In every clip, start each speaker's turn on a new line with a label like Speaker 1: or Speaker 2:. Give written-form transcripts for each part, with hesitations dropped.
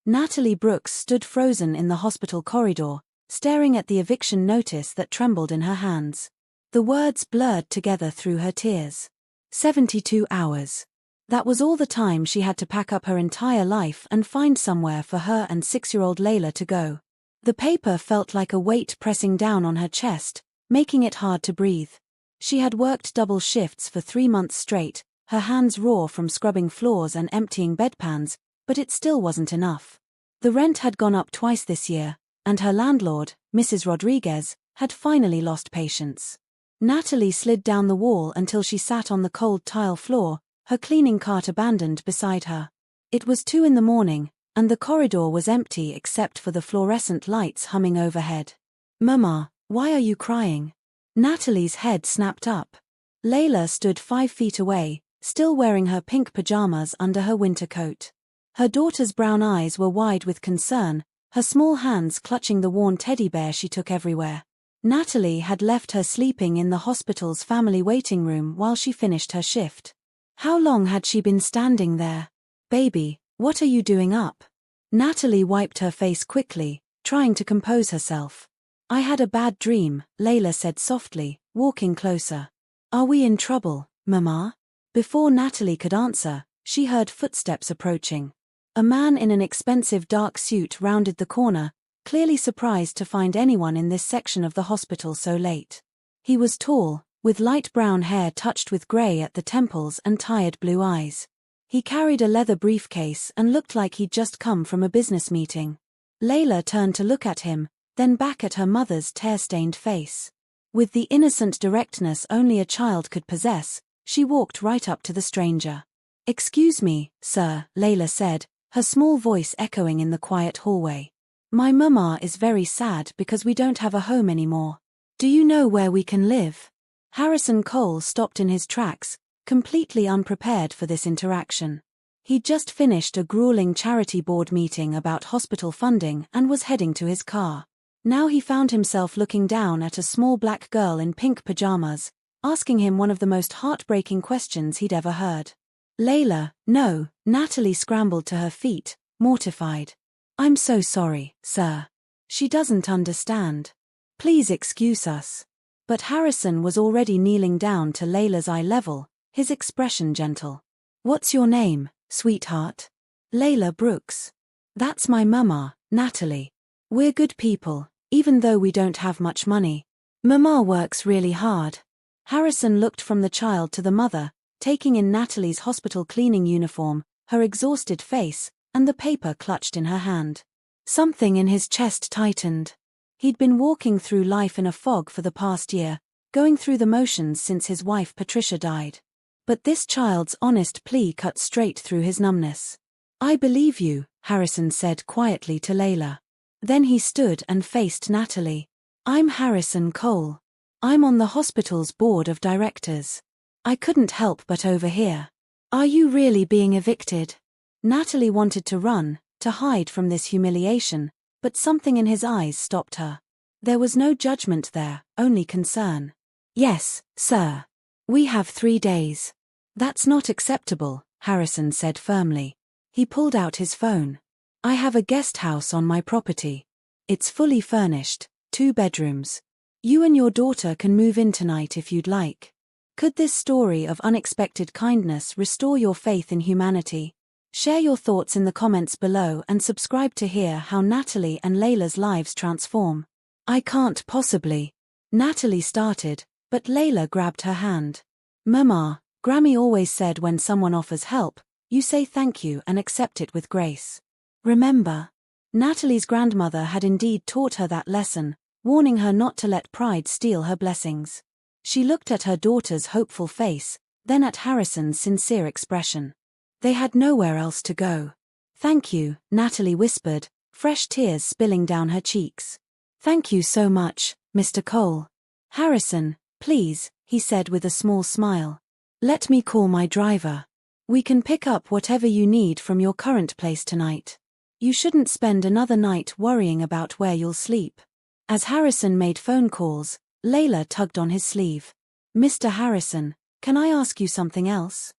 Speaker 1: Natalie Brooks stood frozen in the hospital corridor, staring at the eviction notice that trembled in her hands. The words blurred together through her tears. 72 hours. That was all the time she had to pack up her entire life and find somewhere for her and 6-year-old Layla to go. The paper felt like a weight pressing down on her chest, making it hard to breathe. She had worked double shifts for 3 months straight, her hands raw from scrubbing floors and emptying bedpans, but it still wasn't enough. The rent had gone up twice this year, and her landlord, Mrs. Rodriguez, had finally lost patience. Natalie slid down the wall until she sat on the cold tile floor, her cleaning cart abandoned beside her. It was 2 in the morning, and the corridor was empty except for the fluorescent lights humming overhead. "Mama, why are you crying?" Natalie's head snapped up. Layla stood 5 feet away, still wearing her pink pajamas under her winter coat. Her daughter's brown eyes were wide with concern, her small hands clutching the worn teddy bear she took everywhere. Natalie had left her sleeping in the hospital's family waiting room while she finished her shift. How long had she been standing there? "Baby, what are you doing up?" Natalie wiped her face quickly, trying to compose herself. "I had a bad dream," Layla said softly, walking closer. "Are we in trouble, Mama?" Before Natalie could answer, she heard footsteps approaching. A man in an expensive dark suit rounded the corner, clearly surprised to find anyone in this section of the hospital so late. He was tall, with light brown hair touched with gray at the temples and tired blue eyes. He carried a leather briefcase and looked like he'd just come from a business meeting. Layla turned to look at him, then back at her mother's tear-stained face. With the innocent directness only a child could possess, she walked right up to the stranger. "Excuse me, sir," Layla said, her small voice echoing in the quiet hallway. "My mama is very sad because we don't have a home anymore. Do you know where we can live?" Harrison Cole stopped in his tracks, completely unprepared for this interaction. He'd just finished a grueling charity board meeting about hospital funding and was heading to his car. Now he found himself looking down at a small black girl in pink pajamas, asking him one of the most heartbreaking questions he'd ever heard. "Layla, no," Natalie scrambled to her feet, mortified. "I'm so sorry, sir. She doesn't understand. Please excuse us." But Harrison was already kneeling down to Layla's eye level, his expression gentle. "What's your name, sweetheart?" "Layla Brooks." "That's my mama, Natalie. We're good people, even though we don't have much money. Mama works really hard." Harrison looked from the child to the mother, taking in Natalie's hospital cleaning uniform, her exhausted face, and the paper clutched in her hand. Something in his chest tightened. He'd been walking through life in a fog for the past year, going through the motions since his wife Patricia died. But this child's honest plea cut straight through his numbness. "I believe you," Harrison said quietly to Layla. Then he stood and faced Natalie. "I'm Harrison Cole. I'm on the hospital's board of directors. I couldn't help but overhear. Are you really being evicted?" Natalie wanted to run, to hide from this humiliation, but something in his eyes stopped her. There was no judgment there, only concern. "Yes, sir. We have 3 days. "That's not acceptable," Harrison said firmly. He pulled out his phone. "I have a guest house on my property. It's fully furnished, 2 bedrooms. You and your daughter can move in tonight if you'd like." Could this story of unexpected kindness restore your faith in humanity? Share your thoughts in the comments below and subscribe to hear how Natalie and Layla's lives transform. "I can't possibly," Natalie started, but Layla grabbed her hand. "Mama, Grammy always said when someone offers help, you say thank you and accept it with grace. Remember?" Natalie's grandmother had indeed taught her that lesson, warning her not to let pride steal her blessings. She looked at her daughter's hopeful face, then at Harrison's sincere expression. They had nowhere else to go. "Thank you," Natalie whispered, fresh tears spilling down her cheeks. "Thank you so much, Mr. Cole." "Harrison, please," he said with a small smile. "Let me call my driver. We can pick up whatever you need from your current place tonight. You shouldn't spend another night worrying about where you'll sleep." As Harrison made phone calls, Layla tugged on his sleeve. "Mr. Harrison, can I ask you something else?"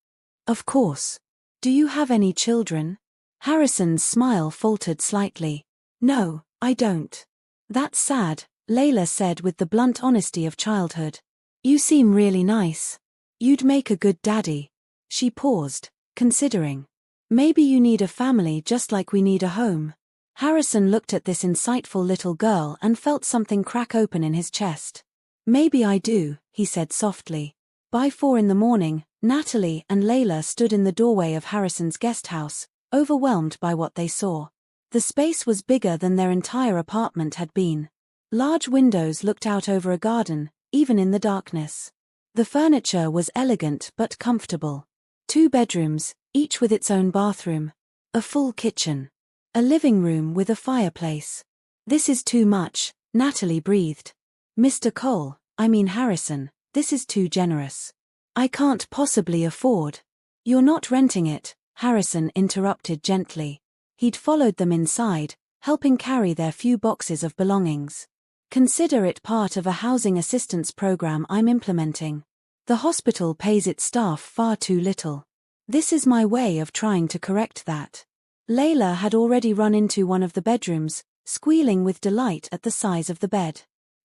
Speaker 1: "Of course. Do you have any children?" Harrison's smile faltered slightly. No, I don't. That's sad, Layla said with the blunt honesty of childhood. You seem really nice. You'd make a good daddy. She paused, considering. Maybe you need a family just like we need a home. Harrison looked at this insightful little girl and felt something crack open in his chest. Maybe I do, he said softly. By 4 a.m, Natalie and Layla stood in the doorway of Harrison's guest house, overwhelmed by what they saw. The space was bigger than their entire apartment had been. Large windows looked out over a garden, even in the darkness. The furniture was elegant but comfortable. 2 bedrooms, each with its own bathroom. A full kitchen. A living room with a fireplace. This is too much, Natalie breathed. Mr. Cole, Harrison, this is too generous. I can't possibly afford. You're not renting it, Harrison interrupted gently. He'd followed them inside, helping carry their few boxes of belongings. Consider it part of a housing assistance program I'm implementing. The hospital pays its staff far too little. This is my way of trying to correct that. Layla had already run into one of the bedrooms, squealing with delight at the size of the bed.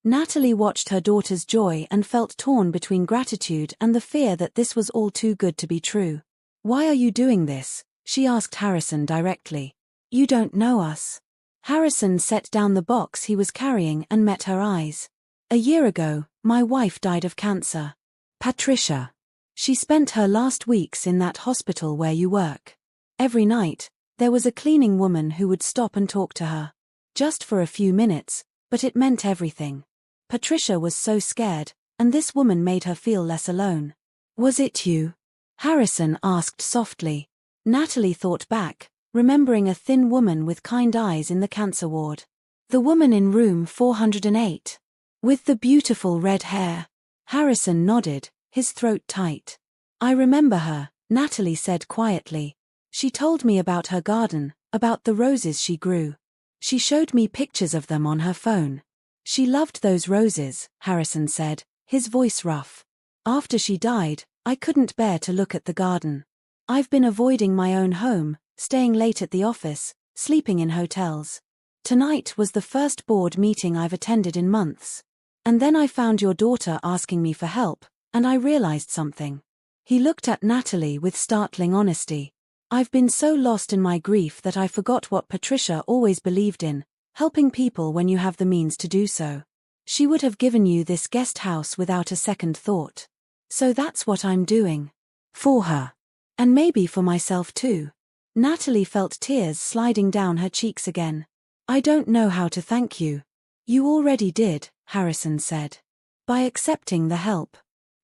Speaker 1: Natalie watched her daughter's joy and felt torn between gratitude and the fear that this was all too good to be true. Why are you doing this? She asked Harrison directly. You don't know us. Harrison set down the box he was carrying and met her eyes. A year ago, my wife died of cancer. Patricia. She spent her last weeks in that hospital where you work. Every night, there was a cleaning woman who would stop and talk to her. Just for a few minutes, but it meant everything. Patricia was so scared, and this woman made her feel less alone. Was it you? Harrison asked softly. Natalie thought back, remembering a thin woman with kind eyes in the cancer ward. The woman in room 408. With the beautiful red hair. Harrison nodded, his throat tight. I remember her, Natalie said quietly. She told me about her garden, about the roses she grew. She showed me pictures of them on her phone. She loved those roses, Harrison said, his voice rough. After she died, I couldn't bear to look at the garden. I've been avoiding my own home, staying late at the office, sleeping in hotels. Tonight was the first board meeting I've attended in months. And then I found your daughter asking me for help, and I realized something. He looked at Natalie with startling honesty. I've been so lost in my grief that I forgot what Patricia always believed in, helping people when you have the means to do so. She would have given you this guest house without a second thought. So that's what I'm doing. For her. And maybe for myself too. Natalie felt tears sliding down her cheeks again. I don't know how to thank you. You already did, Harrison said. By accepting the help.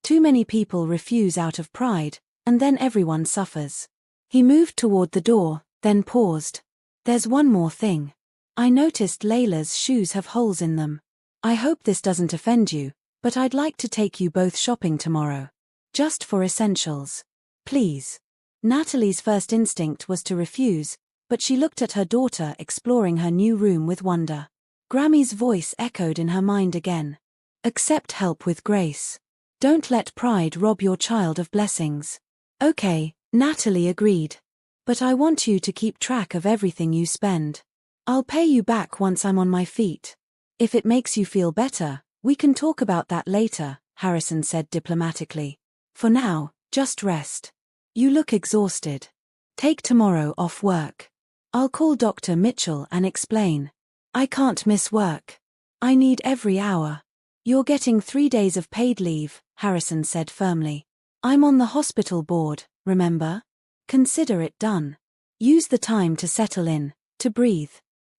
Speaker 1: Too many people refuse out of pride, and then everyone suffers. He moved toward the door, then paused. There's one more thing. I noticed Layla's shoes have holes in them. I hope this doesn't offend you, but I'd like to take you both shopping tomorrow. Just for essentials. Please. Natalie's first instinct was to refuse, but she looked at her daughter exploring her new room with wonder. Grammy's voice echoed in her mind again. Accept help with grace. Don't let pride rob your child of blessings. Okay, Natalie agreed. But I want you to keep track of everything you spend. I'll pay you back once I'm on my feet. If it makes you feel better, we can talk about that later, Harrison said diplomatically. For now, just rest. You look exhausted. Take tomorrow off work. I'll call Dr. Mitchell and explain. I can't miss work. I need every hour. You're getting 3 days of paid leave, Harrison said firmly. I'm on the hospital board, remember? Consider it done. Use the time to settle in, to breathe.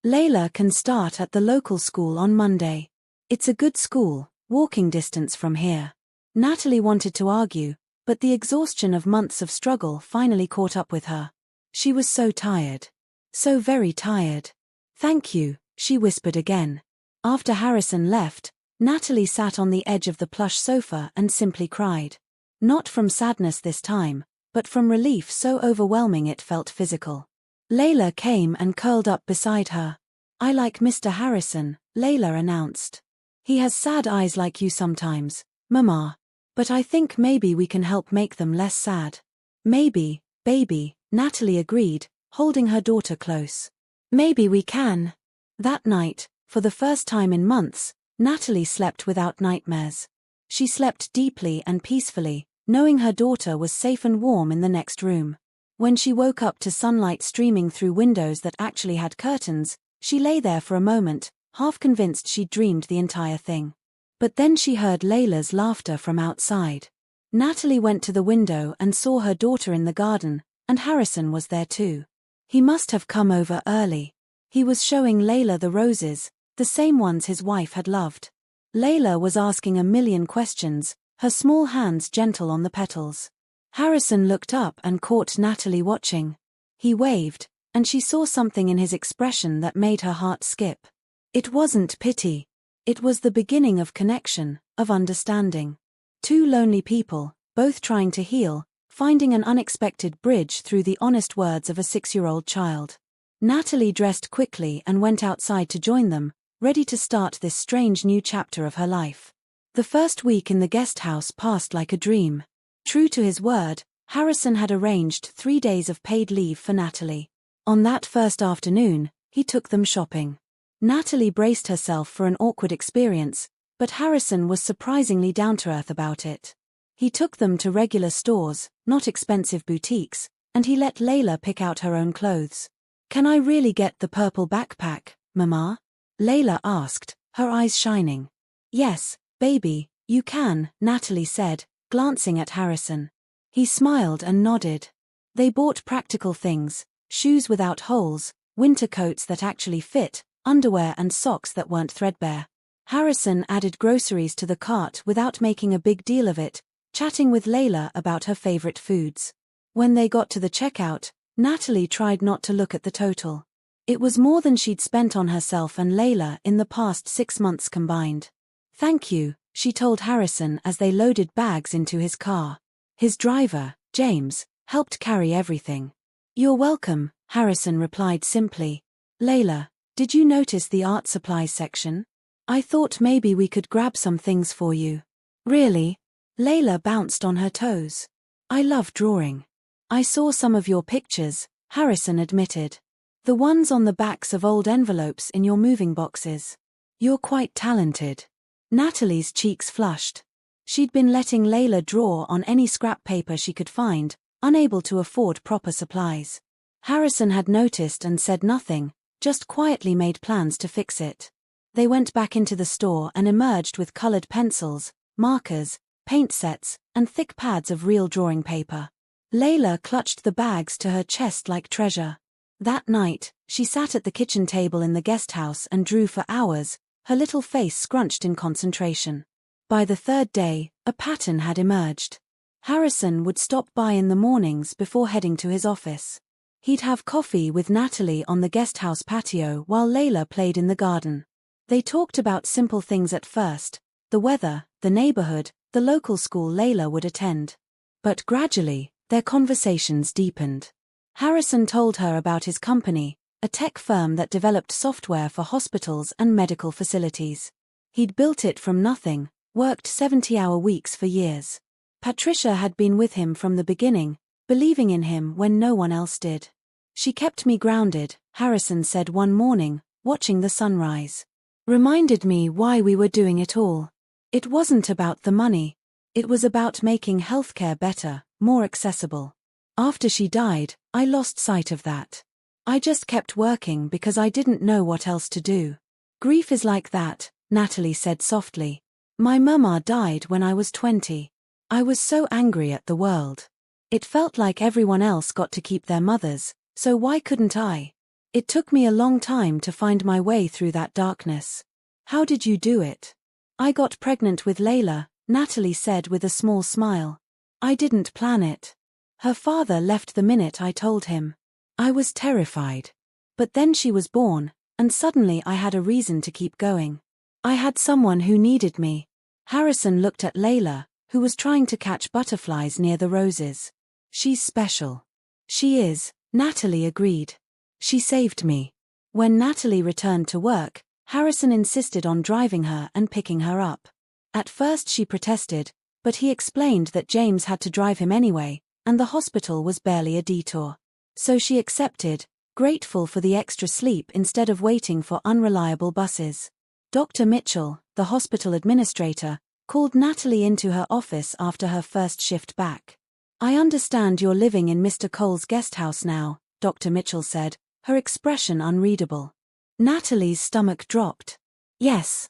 Speaker 1: Layla can start at the local school on Monday. It's a good school, walking distance from here. Natalie wanted to argue, but the exhaustion of months of struggle finally caught up with her. She was so tired. So very tired. Thank you, she whispered again. After Harrison left, Natalie sat on the edge of the plush sofa and simply cried. Not from sadness this time, but from relief so overwhelming it felt physical. Layla came and curled up beside her. I like Mr. Harrison, Layla announced. He has sad eyes like you sometimes, Mama. But I think maybe we can help make them less sad. Maybe, baby, Natalie agreed, holding her daughter close. Maybe we can. That night, for the first time in months, Natalie slept without nightmares. She slept deeply and peacefully, knowing her daughter was safe and warm in the next room. When she woke up to sunlight streaming through windows that actually had curtains, she lay there for a moment, half convinced she'd dreamed the entire thing. But then she heard Layla's laughter from outside. Natalie went to the window and saw her daughter in the garden, and Harrison was there too. He must have come over early. He was showing Layla the roses, the same ones his wife had loved. Layla was asking a million questions, her small hands gentle on the petals. Harrison looked up and caught Natalie watching. He waved, and she saw something in his expression that made her heart skip. It wasn't pity. It was the beginning of connection, of understanding. Two lonely people, both trying to heal, finding an unexpected bridge through the honest words of a 6-year-old child. Natalie dressed quickly and went outside to join them, ready to start this strange new chapter of her life. The first week in the guest house passed like a dream. True to his word, Harrison had arranged 3 days of paid leave for Natalie. On that first afternoon, he took them shopping. Natalie braced herself for an awkward experience, but Harrison was surprisingly down-to-earth about it. He took them to regular stores, not expensive boutiques, and he let Layla pick out her own clothes. "Can I really get the purple backpack, Mama?" Layla asked, her eyes shining. "Yes, baby, you can," Natalie said, glancing at Harrison. He smiled and nodded. They bought practical things, shoes without holes, winter coats that actually fit, underwear and socks that weren't threadbare. Harrison added groceries to the cart without making a big deal of it, chatting with Layla about her favorite foods. When they got to the checkout, Natalie tried not to look at the total. It was more than she'd spent on herself and Layla in the past 6 months combined. "Thank you," she told Harrison as they loaded bags into his car. His driver, James, helped carry everything. "You're welcome," Harrison replied simply. "Layla, did you notice the art supplies section? I thought maybe we could grab some things for you." "Really?" Layla bounced on her toes. "I love drawing." "I saw some of your pictures," Harrison admitted. "The ones on the backs of old envelopes in your moving boxes. You're quite talented." Natalie's cheeks flushed. She'd been letting Layla draw on any scrap paper she could find, unable to afford proper supplies. Harrison had noticed and said nothing, just quietly made plans to fix it. They went back into the store and emerged with colored pencils, markers, paint sets, and thick pads of real drawing paper. Layla clutched the bags to her chest like treasure. That night, she sat at the kitchen table in the guest house and drew for hours, her little face scrunched in concentration. By the third day, a pattern had emerged. Harrison would stop by in the mornings before heading to his office. He'd have coffee with Natalie on the guest house patio while Layla played in the garden. They talked about simple things at first, the weather, the neighborhood, the local school Layla would attend. But gradually, their conversations deepened. Harrison told her about his company, a tech firm that developed software for hospitals and medical facilities. He'd built it from nothing, worked 70-hour weeks for years. Patricia had been with him from the beginning, believing in him when no one else did. "She kept me grounded," Harrison said one morning, watching the sunrise. "Reminded me why we were doing it all. It wasn't about the money. It was about making healthcare better, more accessible. After she died, I lost sight of that. I just kept working because I didn't know what else to do. Grief is like that," Natalie said softly. "My mama died when I was 20. I was so angry at the world. It felt like everyone else got to keep their mothers, so why couldn't I? It took me a long time to find my way through that darkness." "How did you do it?" "I got pregnant with Layla," Natalie said with a small smile. "I didn't plan it. Her father left the minute I told him. I was terrified. But then she was born, and suddenly I had a reason to keep going. I had someone who needed me." Harrison looked at Layla, who was trying to catch butterflies near the roses. "She's special." "She is," Natalie agreed. "She saved me." When Natalie returned to work, Harrison insisted on driving her and picking her up. At first she protested, but he explained that James had to drive him anyway, and the hospital was barely a detour. So she accepted, grateful for the extra sleep instead of waiting for unreliable buses. Dr. Mitchell, the hospital administrator, called Natalie into her office after her first shift back. "I understand you're living in Mr. Cole's guest house now," Dr. Mitchell said, her expression unreadable. Natalie's stomach dropped. "Yes,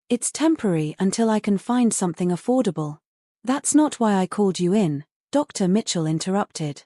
Speaker 1: it's temporary until I can find something affordable." "That's not why I called you in," Dr. Mitchell interrupted.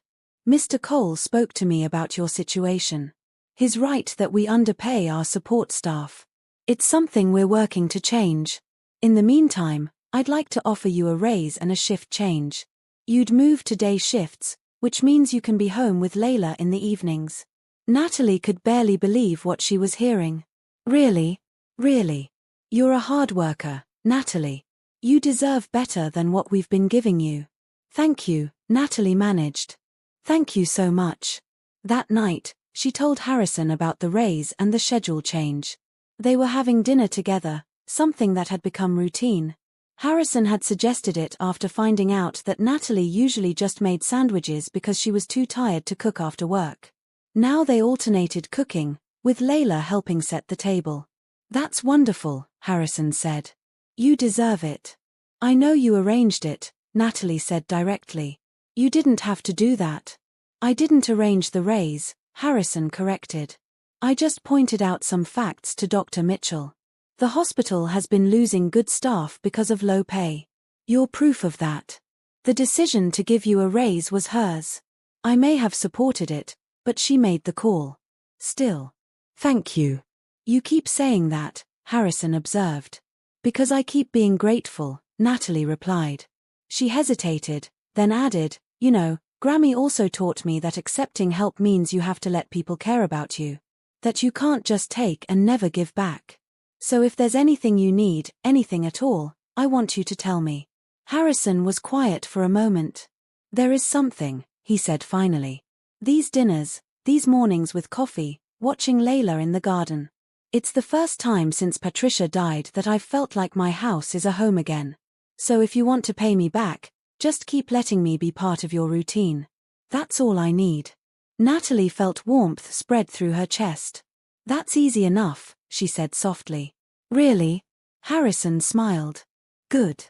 Speaker 1: "Mr. Cole spoke to me about your situation. He's right that we underpay our support staff. It's something we're working to change. In the meantime, I'd like to offer you a raise and a shift change. You'd move to day shifts, which means you can be home with Layla in the evenings." Natalie could barely believe what she was hearing. "Really? Really? You're a hard worker, Natalie. You deserve better than what we've been giving you." "Thank you," Natalie managed. "Thank you so much." That night, she told Harrison about the raise and the schedule change. They were having dinner together, something that had become routine. Harrison had suggested it after finding out that Natalie usually just made sandwiches because she was too tired to cook after work. Now they alternated cooking, with Layla helping set the table. "That's wonderful," Harrison said. "You deserve it." "I know you arranged it," Natalie said directly. "You didn't have to do that." "I didn't arrange the raise," Harrison corrected. "I just pointed out some facts to Dr. Mitchell. The hospital has been losing good staff because of low pay. You're proof of that. The decision to give you a raise was hers. I may have supported it, but she made the call. Still. Thank you." "You keep saying that," Harrison observed. "Because I keep being grateful," Natalie replied. She hesitated, then added, "You know, Grammy also taught me that accepting help means you have to let people care about you. That you can't just take and never give back. So if there's anything you need, anything at all, I want you to tell me." Harrison was quiet for a moment. "There is something," he said finally. "These dinners, these mornings with coffee, watching Layla in the garden. It's the first time since Patricia died that I've felt like my house is a home again. So if you want to pay me back, just keep letting me be part of your routine. That's all I need." Natalie felt warmth spread through her chest. "That's easy enough," she said softly. "Really?" Harrison smiled. "Good.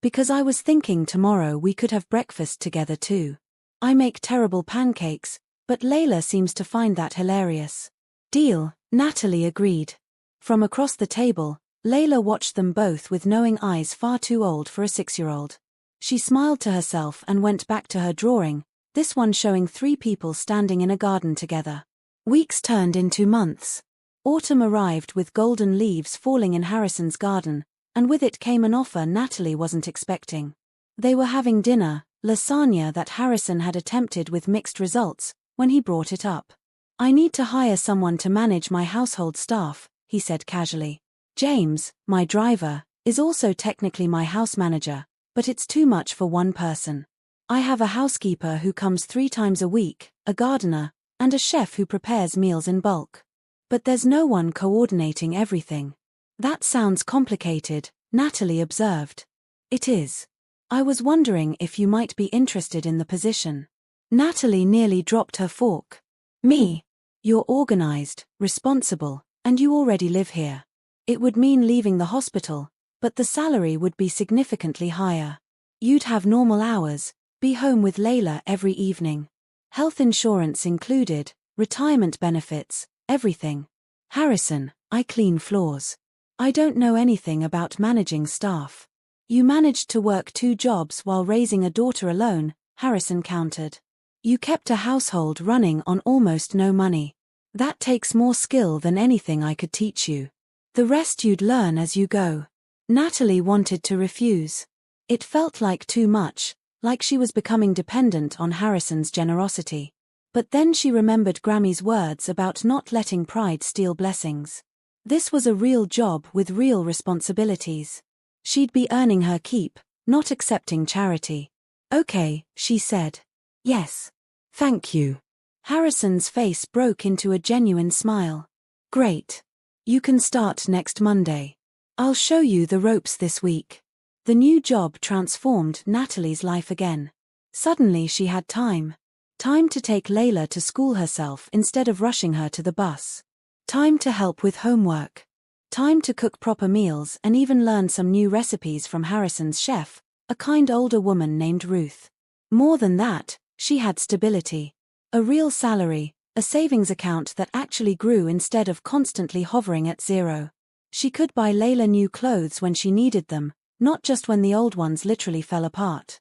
Speaker 1: Because I was thinking tomorrow we could have breakfast together too. I make terrible pancakes, but Layla seems to find that hilarious." "Deal," Natalie agreed. From across the table, Layla watched them both with knowing eyes far too old for a 6-year-old. She smiled to herself and went back to her drawing, this one showing 3 people standing in a garden together. Weeks turned into months. Autumn arrived with golden leaves falling in Harrison's garden, and with it came an offer Natalie wasn't expecting. They were having dinner, lasagna that Harrison had attempted with mixed results, when he brought it up. "I need to hire someone to manage my household staff," he said casually. "James, my driver, is also technically my house manager, but it's too much for one person. I have a housekeeper who comes 3 times a week, a gardener, and a chef who prepares meals in bulk. But there's no one coordinating everything." "That sounds complicated," Natalie observed. "It is. I was wondering if you might be interested in the position." Natalie nearly dropped her fork. "Me? You're organized, responsible, and you already live here. It would mean leaving the hospital, but the salary would be significantly higher. You'd have normal hours, be home with Layla every evening. Health insurance included, retirement benefits, everything. Harrison, I clean floors. I don't know anything about managing staff." "You managed to work 2 jobs while raising a daughter alone," Harrison countered. "You kept a household running on almost no money. That takes more skill than anything I could teach you. The rest you'd learn as you go." Natalie wanted to refuse. It felt like too much, like she was becoming dependent on Harrison's generosity. But then she remembered Grammy's words about not letting pride steal blessings. This was a real job with real responsibilities. She'd be earning her keep, not accepting charity. "Okay," she said. "Yes. Thank you." Harrison's face broke into a genuine smile. "Great. You can start next Monday. I'll show you the ropes this week." The new job transformed Natalie's life again. Suddenly she had time. Time to take Layla to school herself instead of rushing her to the bus. Time to help with homework. Time to cook proper meals and even learn some new recipes from Harrison's chef, a kind older woman named Ruth. More than that, she had stability. A real salary, a savings account that actually grew instead of constantly hovering at zero. She could buy Layla new clothes when she needed them, not just when the old ones literally fell apart.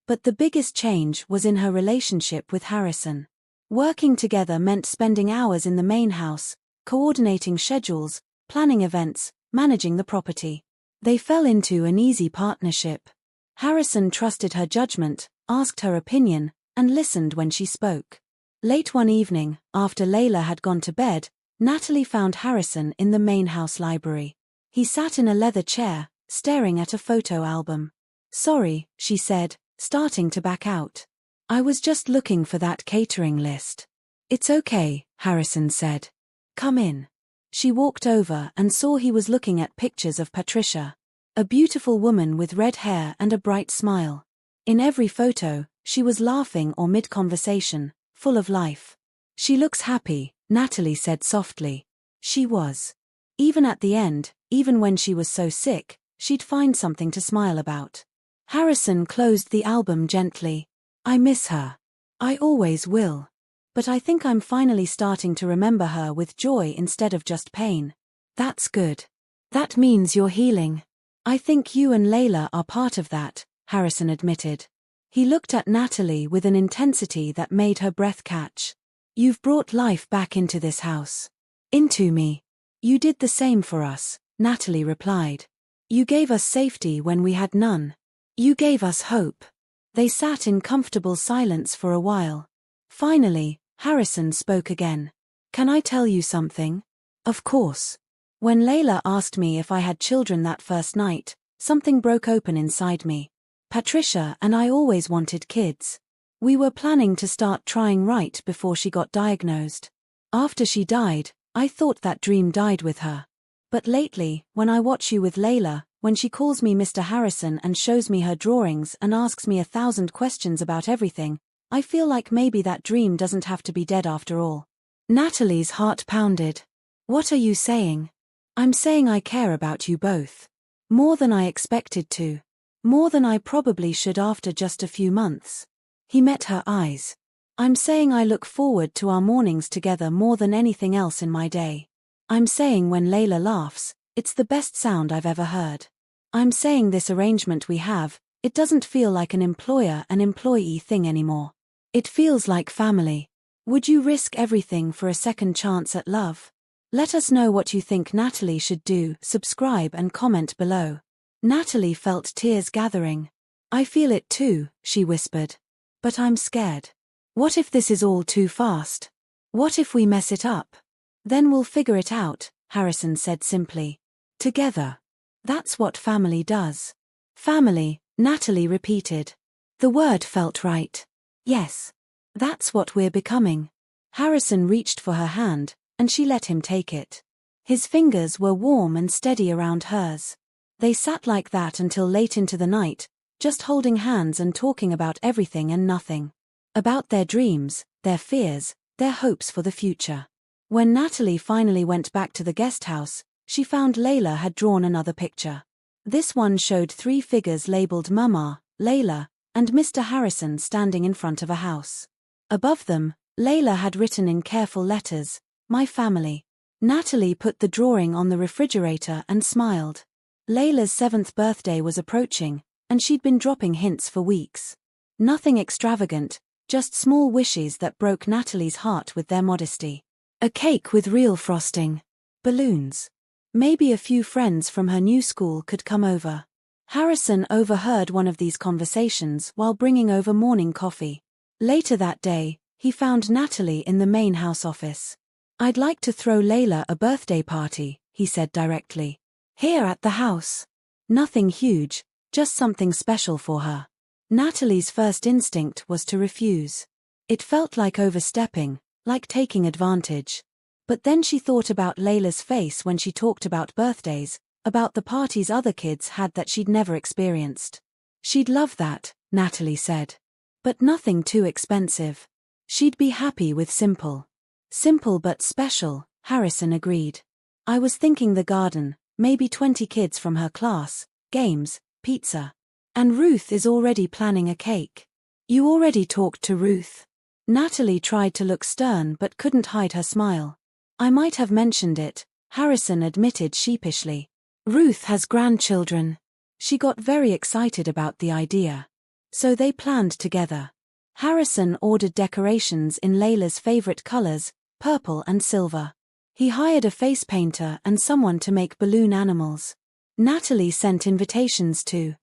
Speaker 1: But the biggest change was in her relationship with Harrison. Working together meant spending hours in the main house, coordinating schedules, planning events, managing the property. They fell into an easy partnership. Harrison trusted her judgment, asked her opinion, and listened when she spoke. Late one evening, after Layla had gone to bed, Natalie found Harrison in the main house library. He sat in a leather chair, staring at a photo album. "Sorry," she said, starting to back out. "I was just looking for that catering list." "It's okay," Harrison said. "Come in." She walked over and saw he was looking at pictures of Patricia. A beautiful woman with red hair and a bright smile. In every photo, she was laughing or mid-conversation, full of life. "She looks happy," Natalie said softly. She was. Even at the end, even when she was so sick, she'd find something to smile about. Harrison closed the album gently. "I miss her. I always will. But I think I'm finally starting to remember her with joy instead of just pain." "That's good. That means you're healing." "I think you and Layla are part of that," Harrison admitted. He looked at Natalie with an intensity that made her breath catch. "You've brought life back into this house. Into me." "You did the same for us," Natalie replied. "You gave us safety when we had none. You gave us hope." They sat in comfortable silence for a while. Finally, Harrison spoke again. "Can I tell you something?" "Of course." "When Layla asked me if I had children that first night, something broke open inside me. Patricia and I always wanted kids. We were planning to start trying right before she got diagnosed. After she died, I thought that dream died with her. But lately, when I watch you with Layla, when she calls me Mr. Harrison and shows me her drawings and asks me 1,000 questions about everything, I feel like maybe that dream doesn't have to be dead after all." Natalie's heart pounded. "What are you saying?" "I'm saying I care about you both. More than I expected to. More than I probably should after just a few months." He met her eyes. "I'm saying I look forward to our mornings together more than anything else in my day. I'm saying when Layla laughs, it's the best sound I've ever heard. I'm saying this arrangement we have, it doesn't feel like an employer-employee thing anymore. It feels like family. Would you risk everything for a second chance at love?" Let us know what you think Natalie should do. Subscribe and comment below. Natalie felt tears gathering. "I feel it too," she whispered. "But I'm scared. What if this is all too fast? What if we mess it up?" "Then we'll figure it out," Harrison said simply. "Together. That's what family does." "Family," Natalie repeated. The word felt right. "Yes. That's what we're becoming." Harrison reached for her hand, and she let him take it. His fingers were warm and steady around hers. They sat like that until late into the night, just holding hands and talking about everything and nothing. About their dreams, their fears, their hopes for the future. When Natalie finally went back to the guest house, she found Layla had drawn another picture. This one showed 3 figures labeled Mama, Layla, and Mr. Harrison standing in front of a house. Above them, Layla had written in careful letters, "My family." Natalie put the drawing on the refrigerator and smiled. Layla's 7th birthday was approaching, and she'd been dropping hints for weeks. Nothing extravagant, just small wishes that broke Natalie's heart with their modesty. A cake with real frosting. Balloons. Maybe a few friends from her new school could come over. Harrison overheard one of these conversations while bringing over morning coffee. Later that day, he found Natalie in the main house office. "I'd like to throw Layla a birthday party," he said directly. "Here at the house. Nothing huge, just something special for her." Natalie's first instinct was to refuse. It felt like overstepping, like taking advantage. But then she thought about Layla's face when she talked about birthdays, about the parties other kids had that she'd never experienced. "She'd love that," Natalie said. "But nothing too expensive." She'd be happy with simple. Simple but special, Harrison agreed. I was thinking the garden, maybe 20 kids from her class, games, pizza. And Ruth is already planning a cake. You already talked to Ruth? Natalie tried to look stern but couldn't hide her smile. I might have mentioned it, Harrison admitted sheepishly. Ruth has grandchildren. She got very excited about the idea. So they planned together. Harrison ordered decorations in Layla's favorite colors, purple and silver. He hired a face painter and someone to make balloon animals. Natalie sent invitations to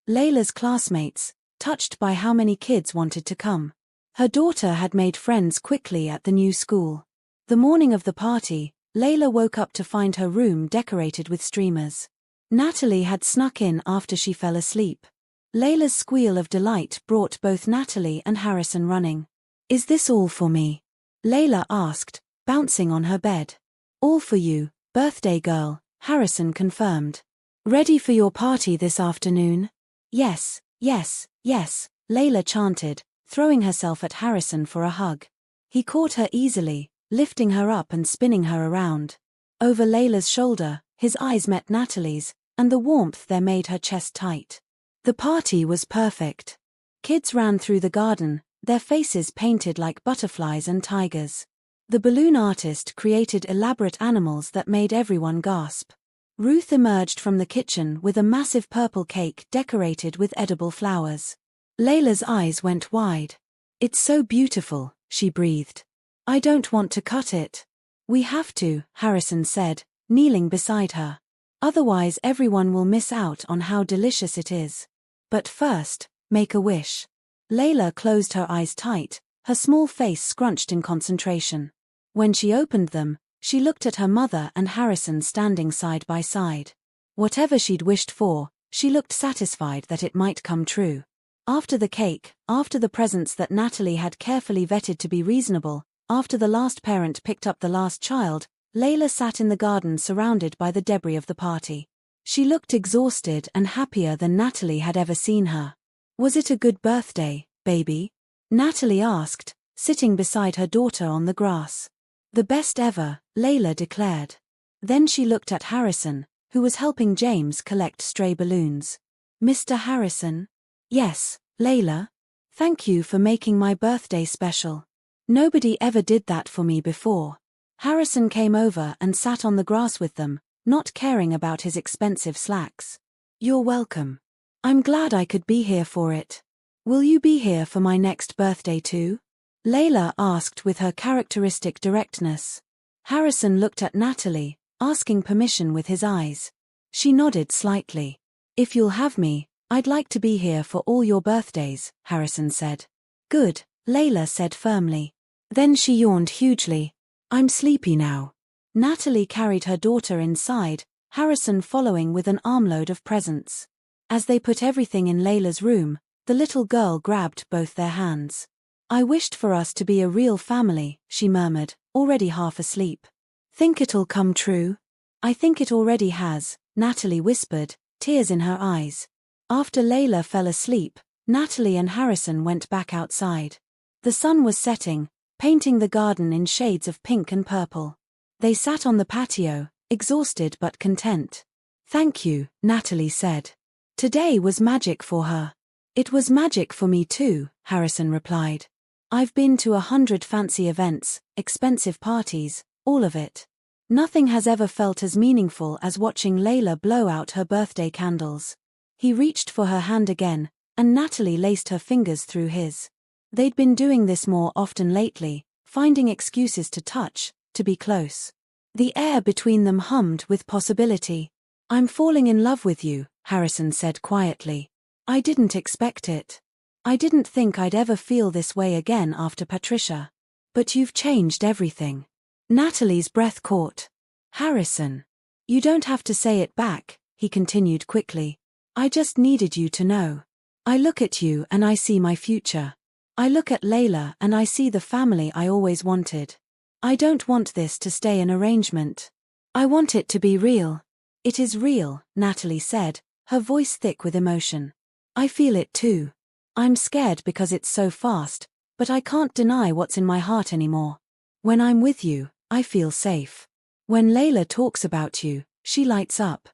Speaker 1: Layla's classmates, touched by how many kids wanted to come. Her daughter had made friends quickly at the new school. The morning of the party, Layla woke up to find her room decorated with streamers. Natalie had snuck in after she fell asleep. Layla's squeal of delight brought both Natalie and Harrison running. Is this all for me? Layla asked, bouncing on her bed. All for you, birthday girl, Harrison confirmed. Ready for your party this afternoon? Yes, yes, yes, Layla chanted, throwing herself at Harrison for a hug. He caught her easily, lifting her up and spinning her around. Over Layla's shoulder, his eyes met Natalie's, and the warmth there made her chest tight. The party was perfect. Kids ran through the garden, their faces painted like butterflies and tigers. The balloon artist created elaborate animals that made everyone gasp. Ruth emerged from the kitchen with a massive purple cake decorated with edible flowers. Layla's eyes went wide. It's so beautiful, she breathed. I don't want to cut it. We have to, Harrison said, kneeling beside her. Otherwise everyone will miss out on how delicious it is. But first, make a wish. Layla closed her eyes tight, her small face scrunched in concentration. When she opened them, she looked at her mother and Harrison standing side by side. Whatever she'd wished for, she looked satisfied that it might come true. After the cake, after the presents that Natalie had carefully vetted to be reasonable, after the last parent picked up the last child, Layla sat in the garden surrounded by the debris of the party. She looked exhausted and happier than Natalie had ever seen her. Was it a good birthday, baby? Natalie asked, sitting beside her daughter on the grass. The best ever, Layla declared. Then she looked at Harrison, who was helping James collect stray balloons. Mr. Harrison? Yes, Layla. Thank you for making my birthday special. Nobody ever did that for me before. Harrison came over and sat on the grass with them, not caring about his expensive slacks. You're welcome. I'm glad I could be here for it. Will you be here for my next birthday too? Layla asked with her characteristic directness. Harrison looked at Natalie, asking permission with his eyes. She nodded slightly. If you'll have me, I'd like to be here for all your birthdays, Harrison said. Good, Layla said firmly. Then she yawned hugely. I'm sleepy now. Natalie carried her daughter inside, Harrison following with an armload of presents. As they put everything in Layla's room, the little girl grabbed both their hands. I wished for us to be a real family, she murmured, already half asleep. Think it'll come true? I think it already has, Natalie whispered, tears in her eyes. After Layla fell asleep, Natalie and Harrison went back outside. The sun was setting, painting the garden in shades of pink and purple. They sat on the patio, exhausted but content. Thank you, Natalie said. Today was magic for her. It was magic for me too, Harrison replied. I've been to 100 fancy events, expensive parties, all of it. Nothing has ever felt as meaningful as watching Layla blow out her birthday candles. He reached for her hand again, and Natalie laced her fingers through his. They'd been doing this more often lately, finding excuses to touch, to be close. The air between them hummed with possibility. I'm falling in love with you, Harrison said quietly. I didn't expect it. I didn't think I'd ever feel this way again after Patricia. But you've changed everything. Natalie's breath caught. Harrison. You don't have to say it back, he continued quickly. I just needed you to know. I look at you and I see my future. I look at Layla and I see the family I always wanted. I don't want this to stay an arrangement. I want it to be real. It is real, Natalie said, her voice thick with emotion. I feel it too. I'm scared because it's so fast, But I can't deny what's in my heart anymore. When I'm with you, I feel safe. When Layla talks about you, she lights up.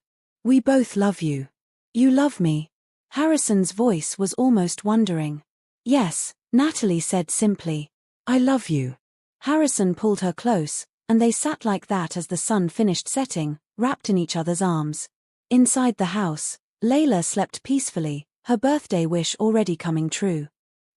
Speaker 1: We both love you. You love me?" Harrison's voice was almost wondering. "Yes," Natalie said simply. "I love you." Harrison pulled her close, and they sat like that as the sun finished setting, wrapped in each other's arms. Inside the house, Layla slept peacefully, her birthday wish already coming true.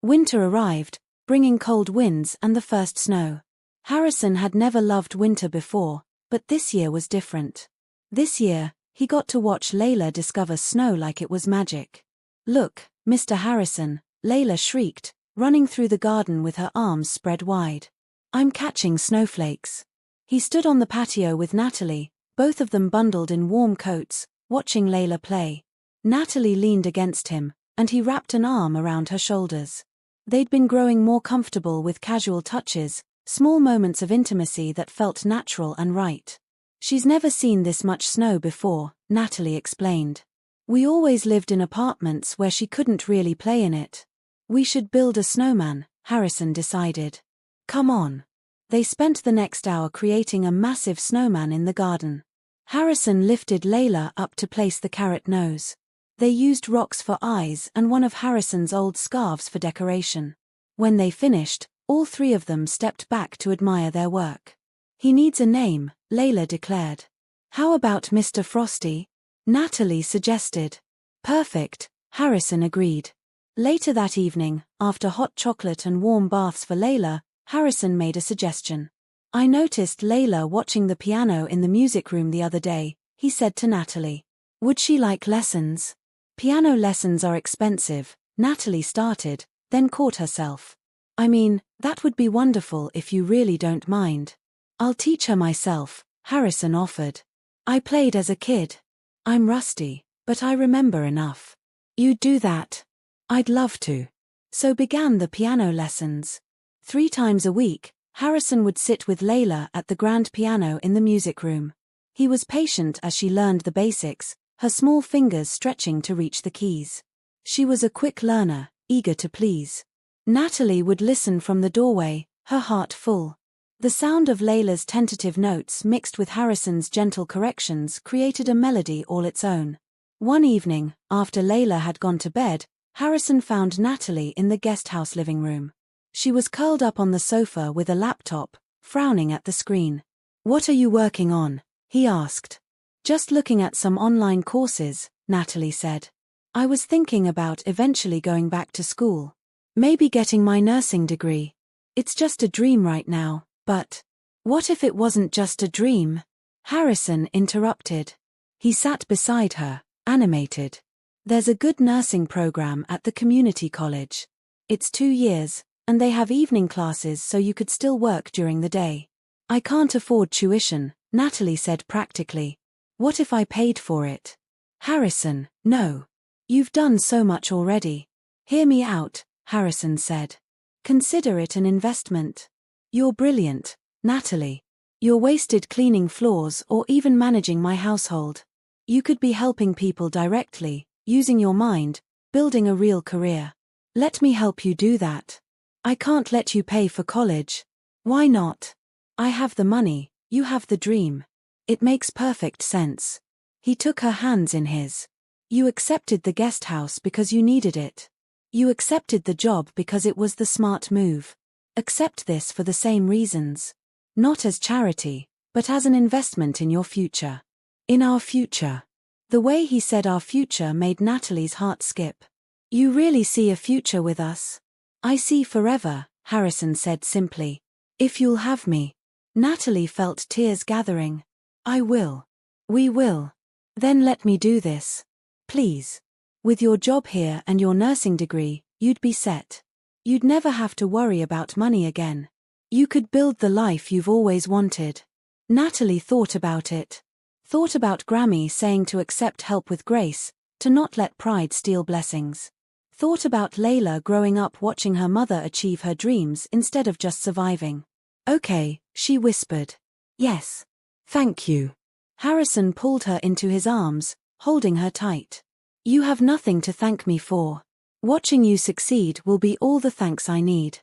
Speaker 1: Winter arrived, bringing cold winds and the first snow. Harrison had never loved winter before, but this year was different. This year, he got to watch Layla discover snow like it was magic. "Look, Mr. Harrison," Layla shrieked, running through the garden with her arms spread wide. "I'm catching snowflakes." He stood on the patio with Natalie, both of them bundled in warm coats, watching Layla play. Natalie leaned against him, and he wrapped an arm around her shoulders. They'd been growing more comfortable with casual touches, small moments of intimacy that felt natural and right. "She's never seen this much snow before," Natalie explained. "We always lived in apartments where she couldn't really play in it. We should build a snowman," Harrison decided. "Come on." They spent the next hour creating a massive snowman in the garden. Harrison lifted Layla up to place the carrot nose. They used rocks for eyes and one of Harrison's old scarves for decoration. When they finished, all three of them stepped back to admire their work. "He needs a name," Layla declared. "How about Mr. Frosty?" Natalie suggested. "Perfect," Harrison agreed. Later that evening, after hot chocolate and warm baths for Layla, Harrison made a suggestion. "I noticed Layla watching the piano in the music room the other day," he said to Natalie. "Would she like lessons?" "Piano lessons are expensive," Natalie started, then caught herself. "I mean, that would be wonderful if you really don't mind." "I'll teach her myself," Harrison offered. "I played as a kid. I'm rusty, but I remember enough." "You'd do that?" "I'd love to." So began the piano lessons. 3 times a week, Harrison would sit with Layla at the grand piano in the music room. He was patient as she learned the basics, her small fingers stretching to reach the keys. She was a quick learner, eager to please. Natalie would listen from the doorway, her heart full. The sound of Layla's tentative notes mixed with Harrison's gentle corrections created a melody all its own. One evening, after Layla had gone to bed, Harrison found Natalie in the guesthouse living room. She was curled up on the sofa with a laptop, frowning at the screen. "What are you working on?" he asked. "Just looking at some online courses," Natalie said. "I was thinking about eventually going back to school. Maybe getting my nursing degree. It's just a dream right now, but..." "What if it wasn't just a dream?" Harrison interrupted. He sat beside her, animated. "There's a good nursing program at the community college. It's 2 years, and they have evening classes so you could still work during the day." "I can't afford tuition," Natalie said practically. "What if I paid for it?" "Harrison, no. You've done so much already." "Hear me out," Harrison said. "Consider it an investment. You're brilliant, Natalie. You're wasted cleaning floors or even managing my household. You could be helping people directly, using your mind, building a real career. Let me help you do that." "I can't let you pay for college." "Why not? I have the money, you have the dream. It makes perfect sense." He took her hands in his. "You accepted the guest house because you needed it. You accepted the job because it was the smart move. Accept this for the same reasons. Not as charity, but as an investment in your future. In our future." The way he said our future made Natalie's heart skip. "You really see a future with us?" "I see forever," Harrison said simply. "If you'll have me." Natalie felt tears gathering. "I will. We will. Then let me do this. Please. With your job here and your nursing degree, you'd be set. You'd never have to worry about money again. You could build the life you've always wanted." Natalie thought about it. Thought about Grammy saying to accept help with grace, to not let pride steal blessings. Thought about Layla growing up watching her mother achieve her dreams instead of just surviving. "Okay," she whispered. "Yes. Thank you." Harrison pulled her into his arms, holding her tight. "You have nothing to thank me for. Watching you succeed will be all the thanks I need."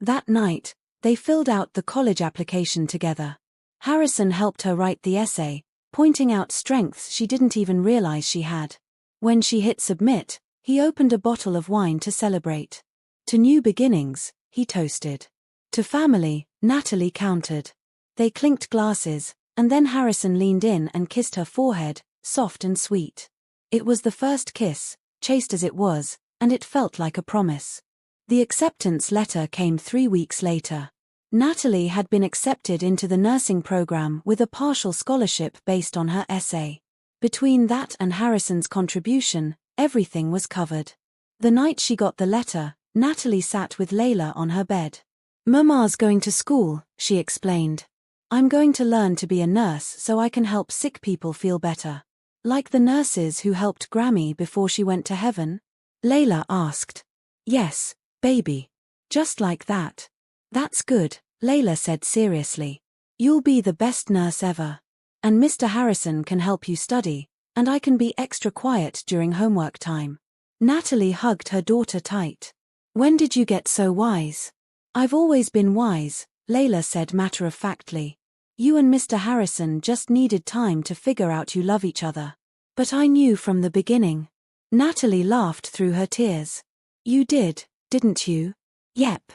Speaker 1: That night, they filled out the college application together. Harrison helped her write the essay, pointing out strengths she didn't even realize she had. When she hit submit, he opened a bottle of wine to celebrate. To new beginnings, he toasted. To family, Natalie countered. They clinked glasses, and then Harrison leaned in and kissed her forehead, soft and sweet. It was the first kiss, chaste as it was, and it felt like a promise. The acceptance letter came 3 weeks later. Natalie had been accepted into the nursing program with a partial scholarship based on her essay. Between that and Harrison's contribution, everything was covered. The night she got the letter, Natalie sat with Layla on her bed. "Mama's going to school," she explained. "I'm going to learn to be a nurse so I can help sick people feel better. Like the nurses who helped Grammy before she went to heaven?" Layla asked. "Yes, baby. Just like that." "That's good," Layla said seriously. "You'll be the best nurse ever. And Mr. Harrison can help you study, and I can be extra quiet during homework time." Natalie hugged her daughter tight. "When did you get so wise?" "I've always been wise," Layla said matter-of-factly. "You and Mr. Harrison just needed time to figure out you love each other. But I knew from the beginning." Natalie laughed through her tears. "You did, didn't you?" "Yep.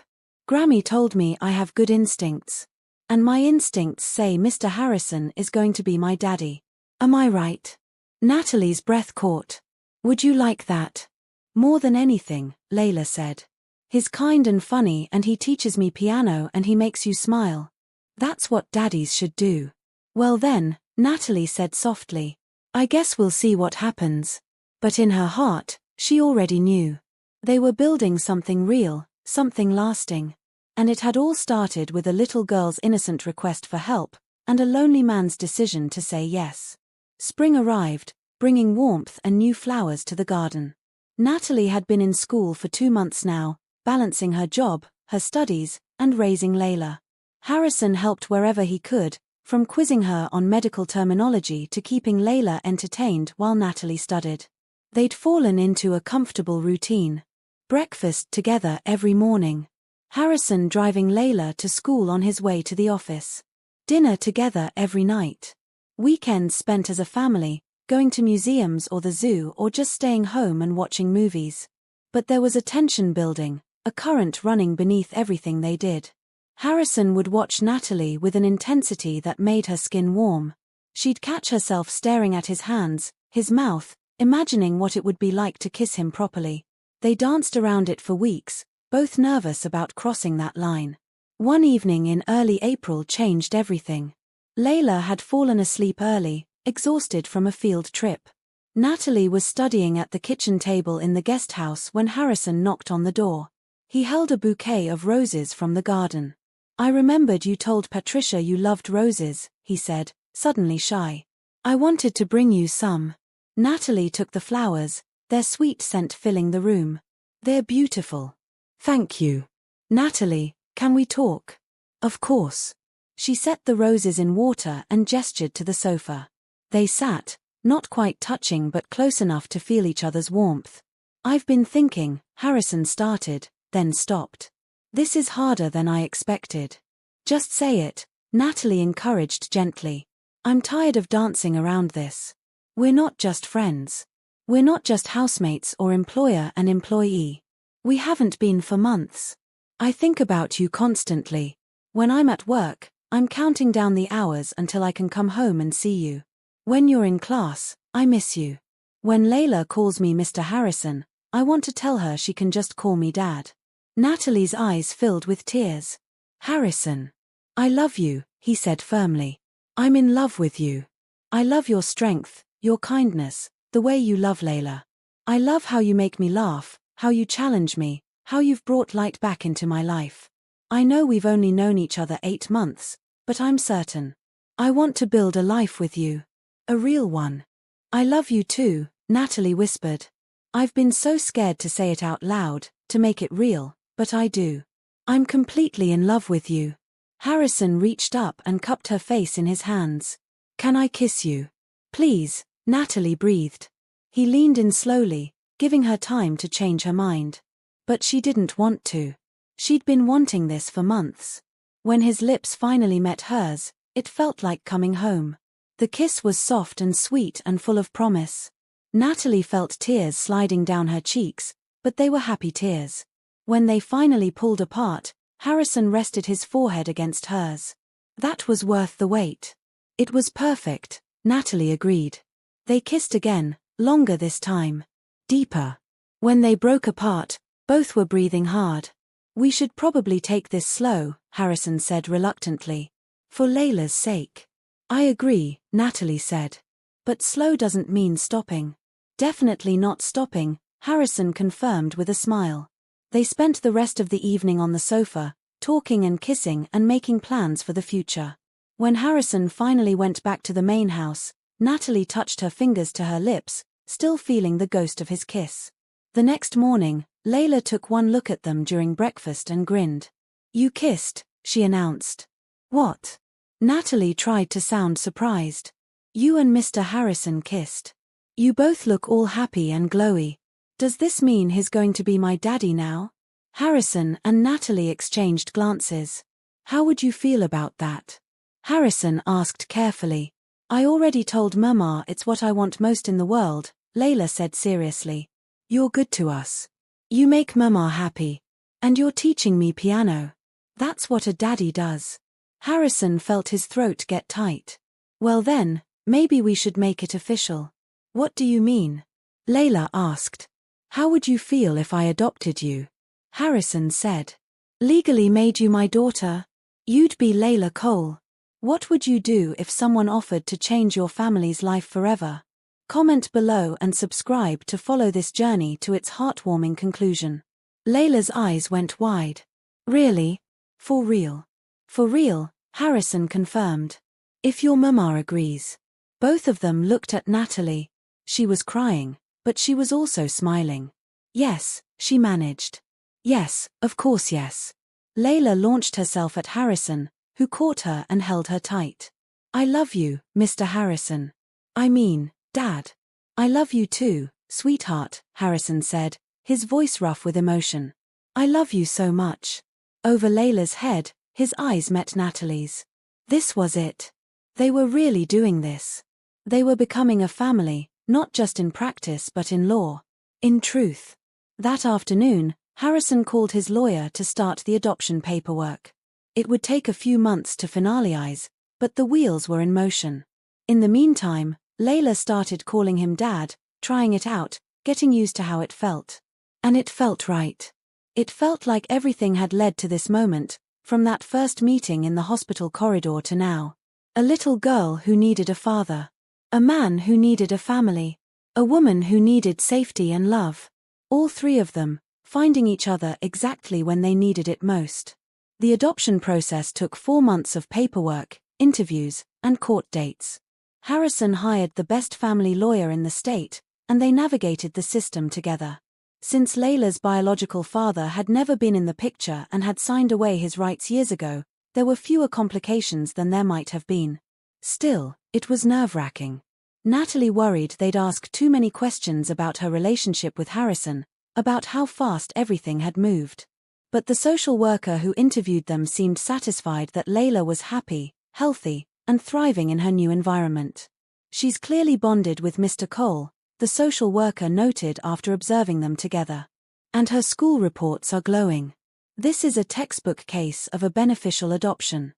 Speaker 1: Grammy told me I have good instincts. And my instincts say Mr. Harrison is going to be my daddy. Am I right?" Natalie's breath caught. "Would you like that?" "More than anything," Layla said. "He's kind and funny and he teaches me piano and he makes you smile. That's what daddies should do." "Well then," Natalie said softly, "I guess we'll see what happens." But in her heart, she already knew. They were building something real, something lasting. And it had all started with a little girl's innocent request for help, and a lonely man's decision to say yes. Spring arrived, bringing warmth and new flowers to the garden. Natalie had been in school for 2 months now, balancing her job, her studies, and raising Layla. Harrison helped wherever he could, from quizzing her on medical terminology to keeping Layla entertained while Natalie studied. They'd fallen into a comfortable routine. Breakfast together every morning. Harrison driving Layla to school on his way to the office. Dinner together every night. Weekends spent as a family, going to museums or the zoo or just staying home and watching movies. But there was a tension building, a current running beneath everything they did. Harrison would watch Natalie with an intensity that made her skin warm. She'd catch herself staring at his hands, his mouth, imagining what it would be like to kiss him properly. They danced around it for weeks, both nervous about crossing that line. One evening in early April changed everything. Layla had fallen asleep early, exhausted from a field trip. Natalie was studying at the kitchen table in the guest house when Harrison knocked on the door. He held a bouquet of roses from the garden. "I remembered you told Patricia you loved roses," he said, suddenly shy. "I wanted to bring you some." Natalie took the flowers, their sweet scent filling the room. "They're beautiful." "Thank you." "Natalie, can we talk?" "Of course." She set the roses in water and gestured to the sofa. They sat, not quite touching but close enough to feel each other's warmth. "I've been thinking," Harrison started, then stopped. "This is harder than I expected." "Just say it," Natalie encouraged gently. "I'm tired of dancing around this. We're not just friends. We're not just housemates or employer and employee. We haven't been for months. I think about you constantly. When I'm at work, I'm counting down the hours until I can come home and see you. When you're in class, I miss you. When Layla calls me Mr. Harrison, I want to tell her she can just call me Dad." Natalie's eyes filled with tears. "Harrison. I love you," he said firmly. "I'm in love with you. I love your strength, your kindness, the way you love Layla. I love how you make me laugh, how you challenge me, how you've brought light back into my life. I know we've only known each other 8 months, but I'm certain. I want to build a life with you. A real one." "I love you too," Natalie whispered. "I've been so scared to say it out loud, to make it real, but I do. I'm completely in love with you." Harrison reached up and cupped her face in his hands. "Can I kiss you?" "Please," Natalie breathed. He leaned in slowly, giving her time to change her mind. But she didn't want to. She'd been wanting this for months. When his lips finally met hers, it felt like coming home. The kiss was soft and sweet and full of promise. Natalie felt tears sliding down her cheeks, but they were happy tears. When they finally pulled apart, Harrison rested his forehead against hers. That was worth the wait. It was perfect, Natalie agreed. They kissed again, longer this time. Deeper. When they broke apart, both were breathing hard. "We should probably take this slow," Harrison said reluctantly. "For Layla's sake." "I agree," Natalie said. "But slow doesn't mean stopping." "Definitely not stopping," Harrison confirmed with a smile. They spent the rest of the evening on the sofa, talking and kissing and making plans for the future. When Harrison finally went back to the main house, Natalie touched her fingers to her lips, still feeling the ghost of his kiss. The next morning, Layla took one look at them during breakfast and grinned. "You kissed," she announced. "What?" Natalie tried to sound surprised. "You and Mr. Harrison kissed. You both look all happy and glowy. Does this mean he's going to be my daddy now?" Harrison and Natalie exchanged glances. "How would you feel about that?" Harrison asked carefully. "I already told Mama it's what I want most in the world," Layla said seriously. "You're good to us. You make Mama happy. And you're teaching me piano. That's what a daddy does." Harrison felt his throat get tight. "Well then, maybe we should make it official." "What do you mean?" Layla asked. "How would you feel if I adopted you?" Harrison said. "Legally made you my daughter? You'd be Layla Cole. What would you do if someone offered to change your family's life forever?" Comment below and subscribe to follow this journey to its heartwarming conclusion. Layla's eyes went wide. "Really? For real?" "For real," Harrison confirmed. "If your mama agrees." Both of them looked at Natalie. She was crying, but she was also smiling. "Yes," she managed. "Yes, of course yes." Layla launched herself at Harrison, who caught her and held her tight. "I love you, Mr. Harrison. I mean, Dad." "I love you too, sweetheart," Harrison said, his voice rough with emotion. "I love you so much." Over Layla's head, his eyes met Natalie's. This was it. They were really doing this. They were becoming a family, not just in practice but in law. In truth. That afternoon, Harrison called his lawyer to start the adoption paperwork. It would take a few months to finalize, but the wheels were in motion. In the meantime, Layla started calling him Dad, trying it out, getting used to how it felt. And it felt right. It felt like everything had led to this moment, from that first meeting in the hospital corridor to now. A little girl who needed a father. A man who needed a family. A woman who needed safety and love. All three of them, finding each other exactly when they needed it most. The adoption process took 4 months of paperwork, interviews, and court dates. Harrison hired the best family lawyer in the state, and they navigated the system together. Since Layla's biological father had never been in the picture and had signed away his rights years ago, there were fewer complications than there might have been. Still, it was nerve-wracking. Natalie worried they'd ask too many questions about her relationship with Harrison, about how fast everything had moved. But the social worker who interviewed them seemed satisfied that Layla was happy, healthy, and thriving in her new environment. "She's clearly bonded with Mr. Cole," the social worker noted after observing them together. "And her school reports are glowing. This is a textbook case of a beneficial adoption."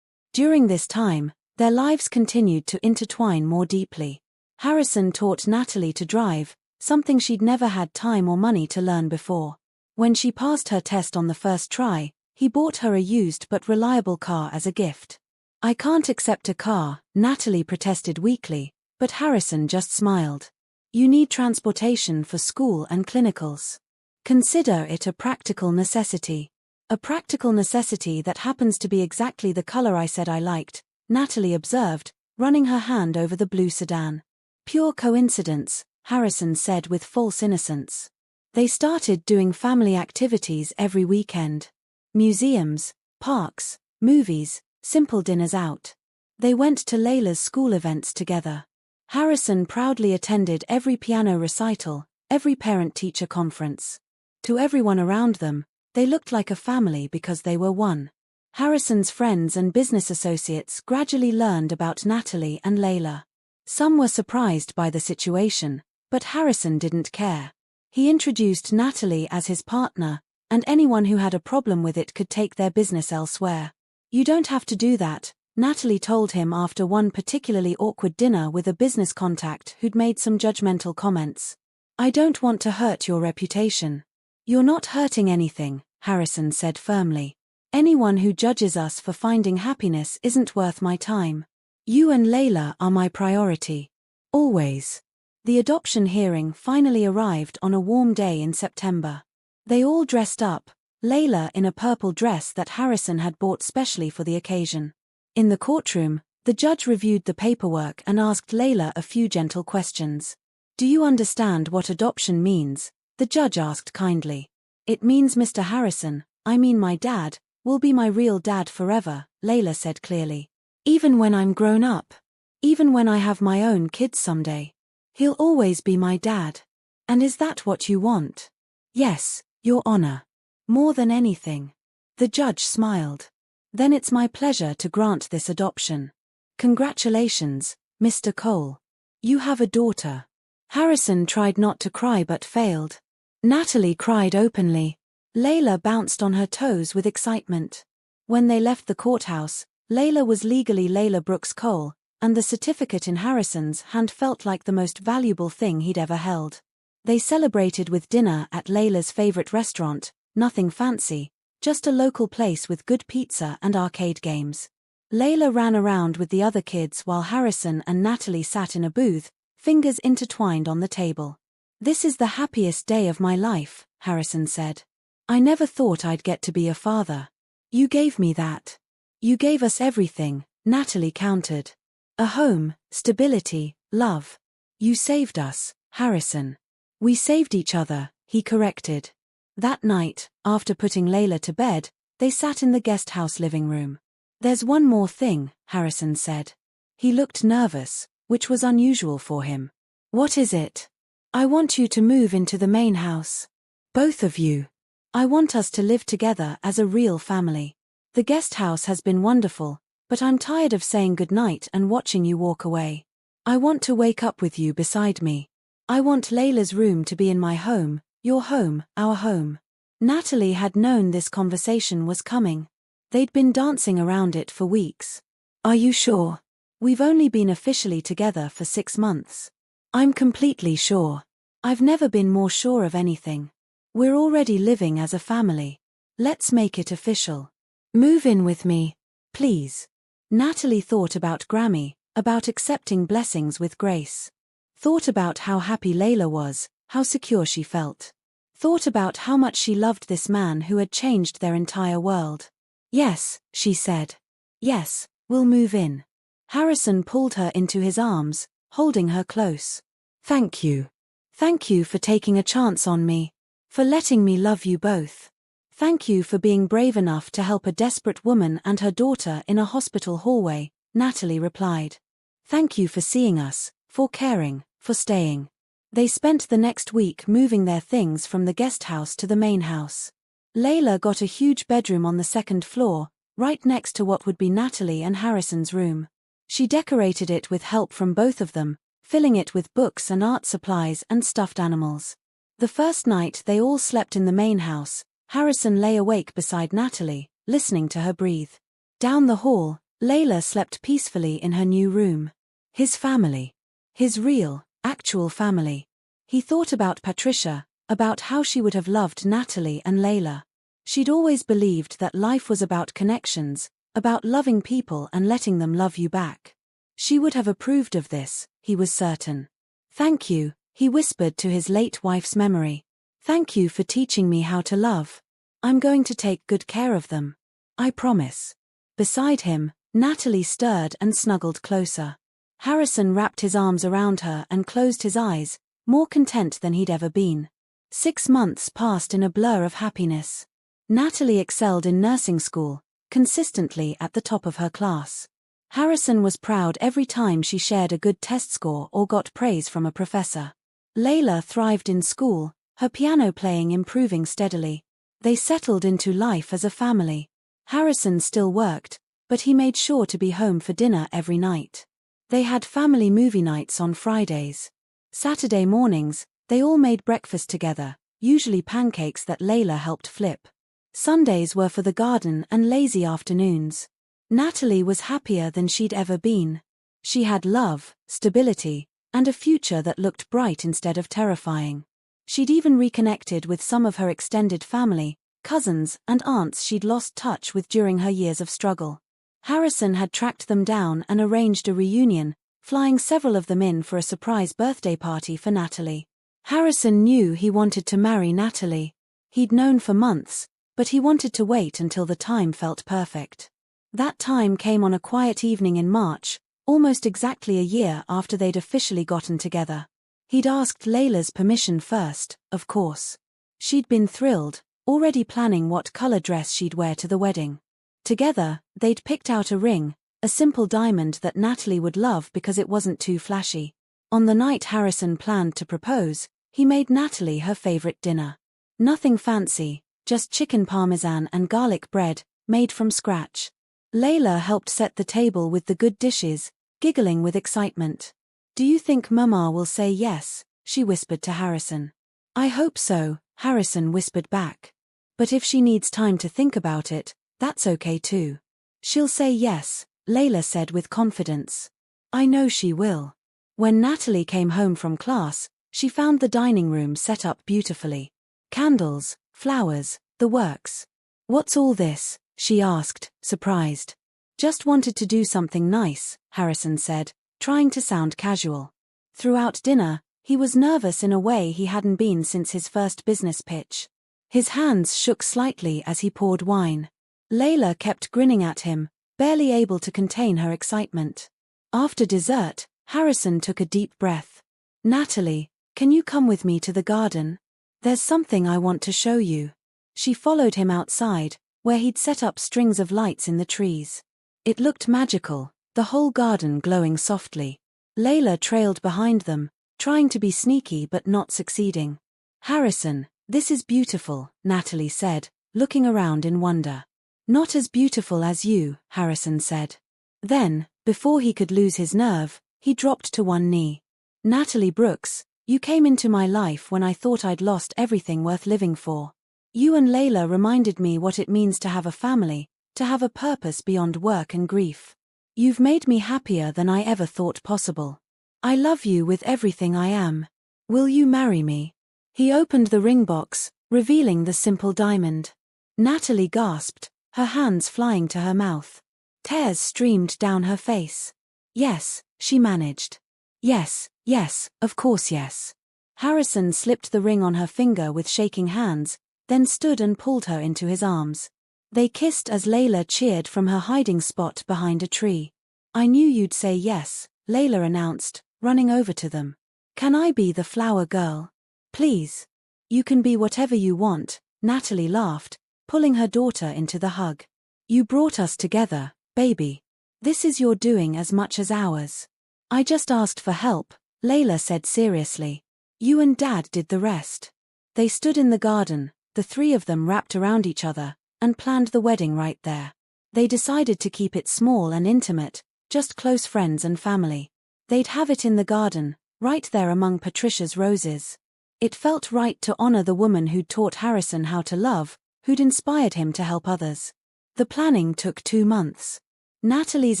Speaker 1: During this time, their lives continued to intertwine more deeply. Harrison taught Natalie to drive, something she'd never had time or money to learn before. When she passed her test on the first try, he bought her a used but reliable car as a gift. "I can't accept a car," Natalie protested weakly, but Harrison just smiled. "You need transportation for school and clinicals. Consider it a practical necessity." "A practical necessity that happens to be exactly the color I said I liked," Natalie observed, running her hand over the blue sedan. "Pure coincidence," Harrison said with false innocence. They started doing family activities every weekend. Museums, parks, movies, simple dinners out. They went to Layla's school events together. Harrison proudly attended every piano recital, every parent-teacher conference. To everyone around them, They looked like a family because they were one. Harrison's friends and business associates gradually learned about Natalie and Layla. Some were surprised by the situation, but Harrison didn't care. He introduced Natalie as his partner, and anyone who had a problem with it could take their business elsewhere. "You don't have to do that," Natalie told him after one particularly awkward dinner with a business contact who'd made some judgmental comments. "I don't want to hurt your reputation." "You're not hurting anything," Harrison said firmly. "Anyone who judges us for finding happiness isn't worth my time. You and Layla are my priority. Always." The adoption hearing finally arrived on a warm day in September. They all dressed up, Layla in a purple dress that Harrison had bought specially for the occasion. In the courtroom, the judge reviewed the paperwork and asked Layla a few gentle questions. "Do you understand what adoption means?" the judge asked kindly. "It means Mr. Harrison, I mean my dad, will be my real dad forever," Layla said clearly. "Even when I'm grown up. Even when I have my own kids someday. He'll always be my dad." "And is that what you want?" "Yes, Your Honor. More than anything." The judge smiled. "Then it's my pleasure to grant this adoption. Congratulations, Mr. Cole. You have a daughter." Harrison tried not to cry but failed. Natalie cried openly. Layla bounced on her toes with excitement. When they left the courthouse, Layla was legally Layla Brooks Cole, and the certificate in Harrison's hand felt like the most valuable thing he'd ever held. They celebrated with dinner at Layla's favorite restaurant, nothing fancy, just a local place with good pizza and arcade games. Layla ran around with the other kids while Harrison and Natalie sat in a booth, fingers intertwined on the table. "This is the happiest day of my life," Harrison said. "I never thought I'd get to be a father. You gave me that. You gave us everything," Natalie countered. "A home, stability, love. You saved us, Harrison." "We saved each other," he corrected. That night, after putting Layla to bed, they sat in the guest house living room. "There's one more thing," Harrison said. He looked nervous, which was unusual for him. "What is it?" "I want you to move into the main house. Both of you. I want us to live together as a real family. The guest house has been wonderful, but I'm tired of saying goodnight and watching you walk away. I want to wake up with you beside me. I want Layla's room to be in my home, your home, our home." Natalie had known this conversation was coming. They'd been dancing around it for weeks. "Are you sure? We've only been officially together for 6 months. I'm completely sure. I've never been more sure of anything. We're already living as a family. Let's make it official. Move in with me, please." Natalie thought about Grammy, about accepting blessings with grace. Thought about how happy Layla was, how secure she felt. Thought about how much she loved this man who had changed their entire world. "Yes," she said. "Yes, we'll move in." Harrison pulled her into his arms, holding her close. "Thank you. Thank you for taking a chance on me. For letting me love you both. Thank you for being brave enough to help a desperate woman and her daughter in a hospital hallway," Natalie replied. "Thank you for seeing us, for caring, for staying." They spent the next week moving their things from the guest house to the main house. Layla got a huge bedroom on the second floor, right next to what would be Natalie and Harrison's room. She decorated it with help from both of them, filling it with books and art supplies and stuffed animals. The first night they all slept in the main house. Harrison lay awake beside Natalie, listening to her breathe. Down the hall, Layla slept peacefully in her new room. His family. His real, actual family. He thought about Patricia, about how she would have loved Natalie and Layla. She'd always believed that life was about connections, about loving people and letting them love you back. She would have approved of this, he was certain. "Thank you," he whispered to his late wife's memory. "Thank you for teaching me how to love. I'm going to take good care of them. I promise." Beside him, Natalie stirred and snuggled closer. Harrison wrapped his arms around her and closed his eyes, more content than he'd ever been. 6 months passed in a blur of happiness. Natalie excelled in nursing school, consistently at the top of her class. Harrison was proud every time she shared a good test score or got praise from a professor. Layla thrived in school, her piano playing improving steadily. They settled into life as a family. Harrison still worked, but he made sure to be home for dinner every night. They had family movie nights on Fridays. Saturday mornings, they all made breakfast together, usually pancakes that Layla helped flip. Sundays were for the garden and lazy afternoons. Natalie was happier than she'd ever been. She had love, stability, and a future that looked bright instead of terrifying. She'd even reconnected with some of her extended family, cousins and aunts she'd lost touch with during her years of struggle. Harrison had tracked them down and arranged a reunion, flying several of them in for a surprise birthday party for Natalie. Harrison knew he wanted to marry Natalie. He'd known for months, but he wanted to wait until the time felt perfect. That time came on a quiet evening in March, almost exactly a year after they'd officially gotten together. He'd asked Layla's permission first, of course. She'd been thrilled, already planning what color dress she'd wear to the wedding. Together, they'd picked out a ring, a simple diamond that Natalie would love because it wasn't too flashy. On the night Harrison planned to propose, he made Natalie her favorite dinner. Nothing fancy, just chicken parmesan and garlic bread, made from scratch. Layla helped set the table with the good dishes, giggling with excitement. "Do you think Mama will say yes?" she whispered to Harrison. "I hope so," Harrison whispered back. "But if she needs time to think about it, that's okay too." "She'll say yes," Layla said with confidence. "I know she will." When Natalie came home from class, she found the dining room set up beautifully. Candles, flowers, the works. "What's all this?" she asked, surprised. "Just wanted to do something nice," Harrison said, trying to sound casual. Throughout dinner, he was nervous in a way he hadn't been since his first business pitch. His hands shook slightly as he poured wine. Layla kept grinning at him, barely able to contain her excitement. After dessert, Harrison took a deep breath. "Natalie, can you come with me to the garden? There's something I want to show you." She followed him outside, where he'd set up strings of lights in the trees. It looked magical, the whole garden glowing softly. Layla trailed behind them, trying to be sneaky but not succeeding. "Harrison, this is beautiful," Natalie said, looking around in wonder. "Not as beautiful as you," Harrison said. Then, before he could lose his nerve, he dropped to one knee. "Natalie Brooks, you came into my life when I thought I'd lost everything worth living for. You and Layla reminded me what it means to have a family, to have a purpose beyond work and grief. You've made me happier than I ever thought possible. I love you with everything I am. Will you marry me?" He opened the ring box, revealing the simple diamond. Natalie gasped, her hands flying to her mouth. Tears streamed down her face. "Yes," she managed. "Yes, yes, of course yes." Harrison slipped the ring on her finger with shaking hands, then stood and pulled her into his arms. They kissed as Layla cheered from her hiding spot behind a tree. "I knew you'd say yes," Layla announced, running over to them. "Can I be the flower girl? Please." "You can be whatever you want," Natalie laughed, pulling her daughter into the hug. "You brought us together, baby. This is your doing as much as ours." "I just asked for help," Layla said seriously. "You and Dad did the rest." They stood in the garden, the three of them wrapped around each other, and planned the wedding right there. They decided to keep it small and intimate, just close friends and family. They'd have it in the garden, right there among Patricia's roses. It felt right to honor the woman who'd taught Harrison how to love, who'd inspired him to help others. The planning took 2 months. Natalie's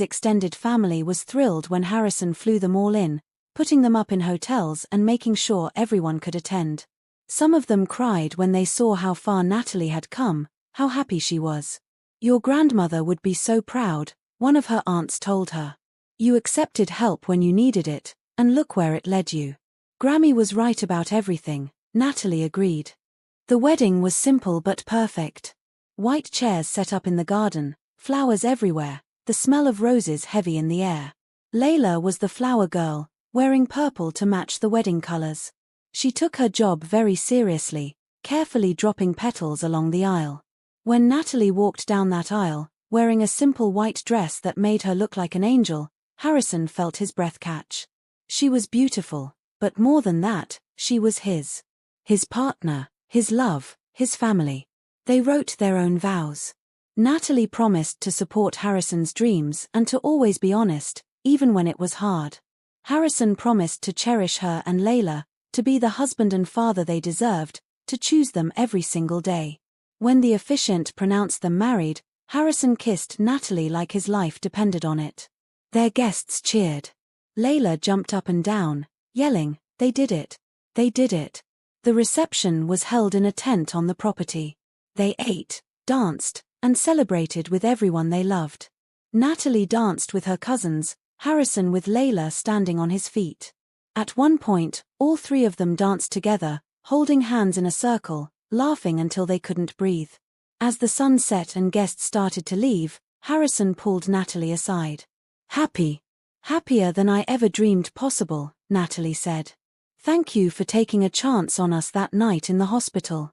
Speaker 1: extended family was thrilled when Harrison flew them all in, putting them up in hotels and making sure everyone could attend. Some of them cried when they saw how far Natalie had come, how happy she was. "Your grandmother would be so proud," one of her aunts told her. "You accepted help when you needed it, and look where it led you." Grammy was right about everything, Natalie agreed. The wedding was simple but perfect. White chairs set up in the garden, flowers everywhere, the smell of roses heavy in the air. Layla was the flower girl, wearing purple to match the wedding colors. She took her job very seriously, carefully dropping petals along the aisle. When Natalie walked down that aisle, wearing a simple white dress that made her look like an angel, Harrison felt his breath catch. She was beautiful, but more than that, she was his. His partner, his love, his family. They wrote their own vows. Natalie promised to support Harrison's dreams and to always be honest, even when it was hard. Harrison promised to cherish her and Layla, to be the husband and father they deserved, to choose them every single day. When the officiant pronounced them married, Harrison kissed Natalie like his life depended on it. Their guests cheered. Layla jumped up and down, yelling, "They did it! They did it!" The reception was held in a tent on the property. They ate, danced, and celebrated with everyone they loved. Natalie danced with her cousins, Harrison with Layla standing on his feet. At one point, all three of them danced together, holding hands in a circle, laughing until they couldn't breathe. As the sun set and guests started to leave, Harrison pulled Natalie aside. Happier than I ever dreamed possible," Natalie said. "Thank you for taking a chance on us that night in the hospital.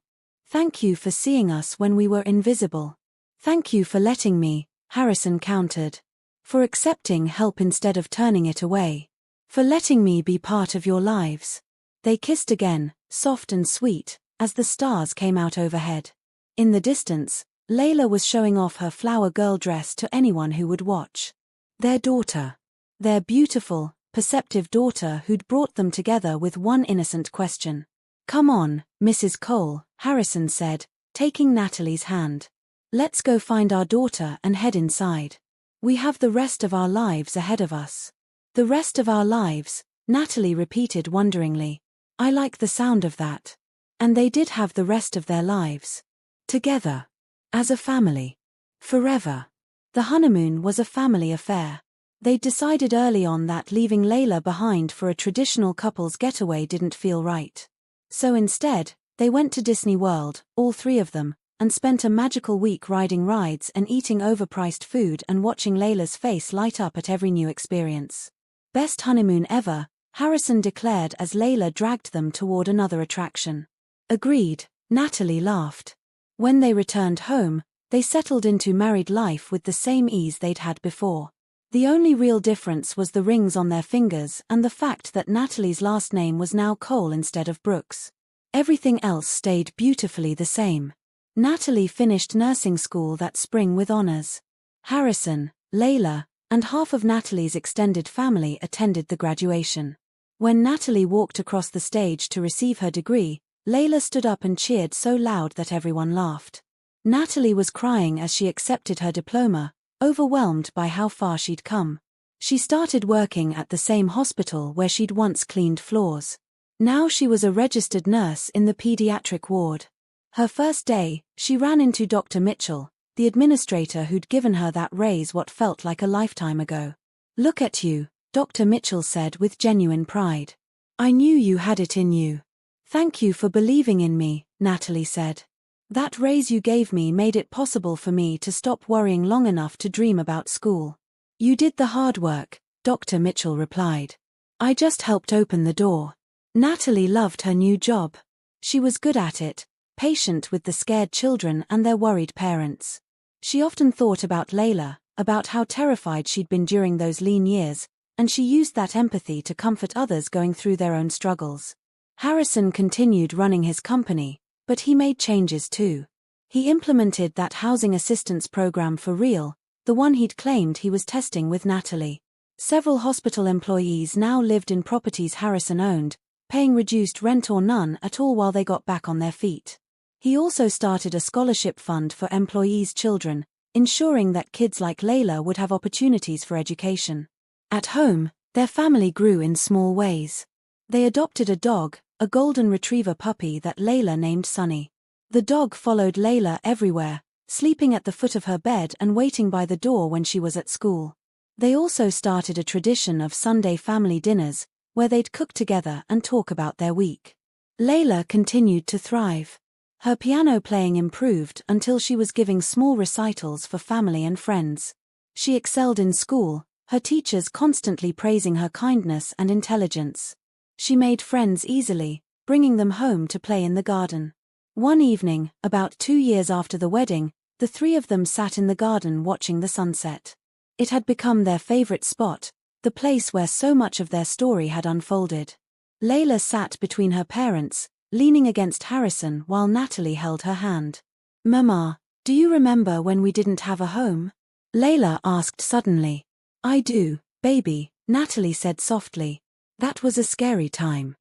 Speaker 1: Thank you for seeing us when we were invisible. Thank you for letting me," Harrison countered. "For accepting help instead of turning it away. For letting me be part of your lives." They kissed again, soft and sweet, as the stars came out overhead. In the distance, Layla was showing off her flower girl dress to anyone who would watch. Their daughter. Their beautiful, perceptive daughter who'd brought them together with one innocent question. "Come on, Mrs. Cole," Harrison said, taking Natalie's hand. "Let's go find our daughter and head inside. We have the rest of our lives ahead of us." "The rest of our lives," Natalie repeated wonderingly. "I like the sound of that." And they did have the rest of their lives. Together. As a family. Forever. The honeymoon was a family affair. They'd decided early on that leaving Layla behind for a traditional couple's getaway didn't feel right. So instead, they went to Disney World, all three of them, and spent a magical week riding rides and eating overpriced food and watching Layla's face light up at every new experience. "Best honeymoon ever," Harrison declared as Layla dragged them toward another attraction. "Agreed," Natalie laughed. When they returned home, they settled into married life with the same ease they'd had before. The only real difference was the rings on their fingers and the fact that Natalie's last name was now Cole instead of Brooks. Everything else stayed beautifully the same. Natalie finished nursing school that spring with honors. Harrison, Layla, and half of Natalie's extended family attended the graduation. When Natalie walked across the stage to receive her degree, Layla stood up and cheered so loud that everyone laughed. Natalie was crying as she accepted her diploma, overwhelmed by how far she'd come. She started working at the same hospital where she'd once cleaned floors. Now she was a registered nurse in the pediatric ward. Her first day, she ran into Dr. Mitchell, the administrator who'd given her that raise what felt like a lifetime ago. "Look at you," Dr. Mitchell said with genuine pride. "I knew you had it in you." "Thank you for believing in me," Natalie said. "That raise you gave me made it possible for me to stop worrying long enough to dream about school." "You did the hard work," Dr. Mitchell replied. "I just helped open the door." Natalie loved her new job. She was good at it, patient with the scared children and their worried parents. She often thought about Layla, about how terrified she'd been during those lean years, and she used that empathy to comfort others going through their own struggles. Harrison continued running his company, but he made changes too. He implemented that housing assistance program for real, the one he'd claimed he was testing with Natalie. Several hospital employees now lived in properties Harrison owned, paying reduced rent or none at all while they got back on their feet. He also started a scholarship fund for employees' children, ensuring that kids like Layla would have opportunities for education. At home, their family grew in small ways. They adopted a dog, a golden retriever puppy that Layla named Sunny. The dog followed Layla everywhere, sleeping at the foot of her bed and waiting by the door when she was at school. They also started a tradition of Sunday family dinners, where they'd cook together and talk about their week. Layla continued to thrive. Her piano playing improved until she was giving small recitals for family and friends. She excelled in school, her teachers constantly praising her kindness and intelligence. She made friends easily, bringing them home to play in the garden. One evening, about 2 years after the wedding, the three of them sat in the garden watching the sunset. It had become their favorite spot, the place where so much of their story had unfolded. Layla sat between her parents, leaning against Harrison while Natalie held her hand. Mama, do you remember when we didn't have a home? Layla asked suddenly. I do, baby, Natalie said softly. That was a scary time.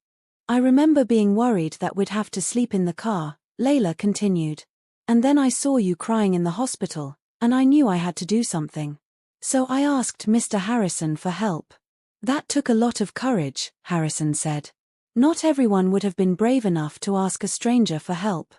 Speaker 1: I remember being worried that we'd have to sleep in the car, Layla continued. And then I saw you crying in the hospital, and I knew I had to do something. So I asked Mr. Harrison for help. That took a lot of courage, Harrison said. Not everyone would have been brave enough to ask a stranger for help.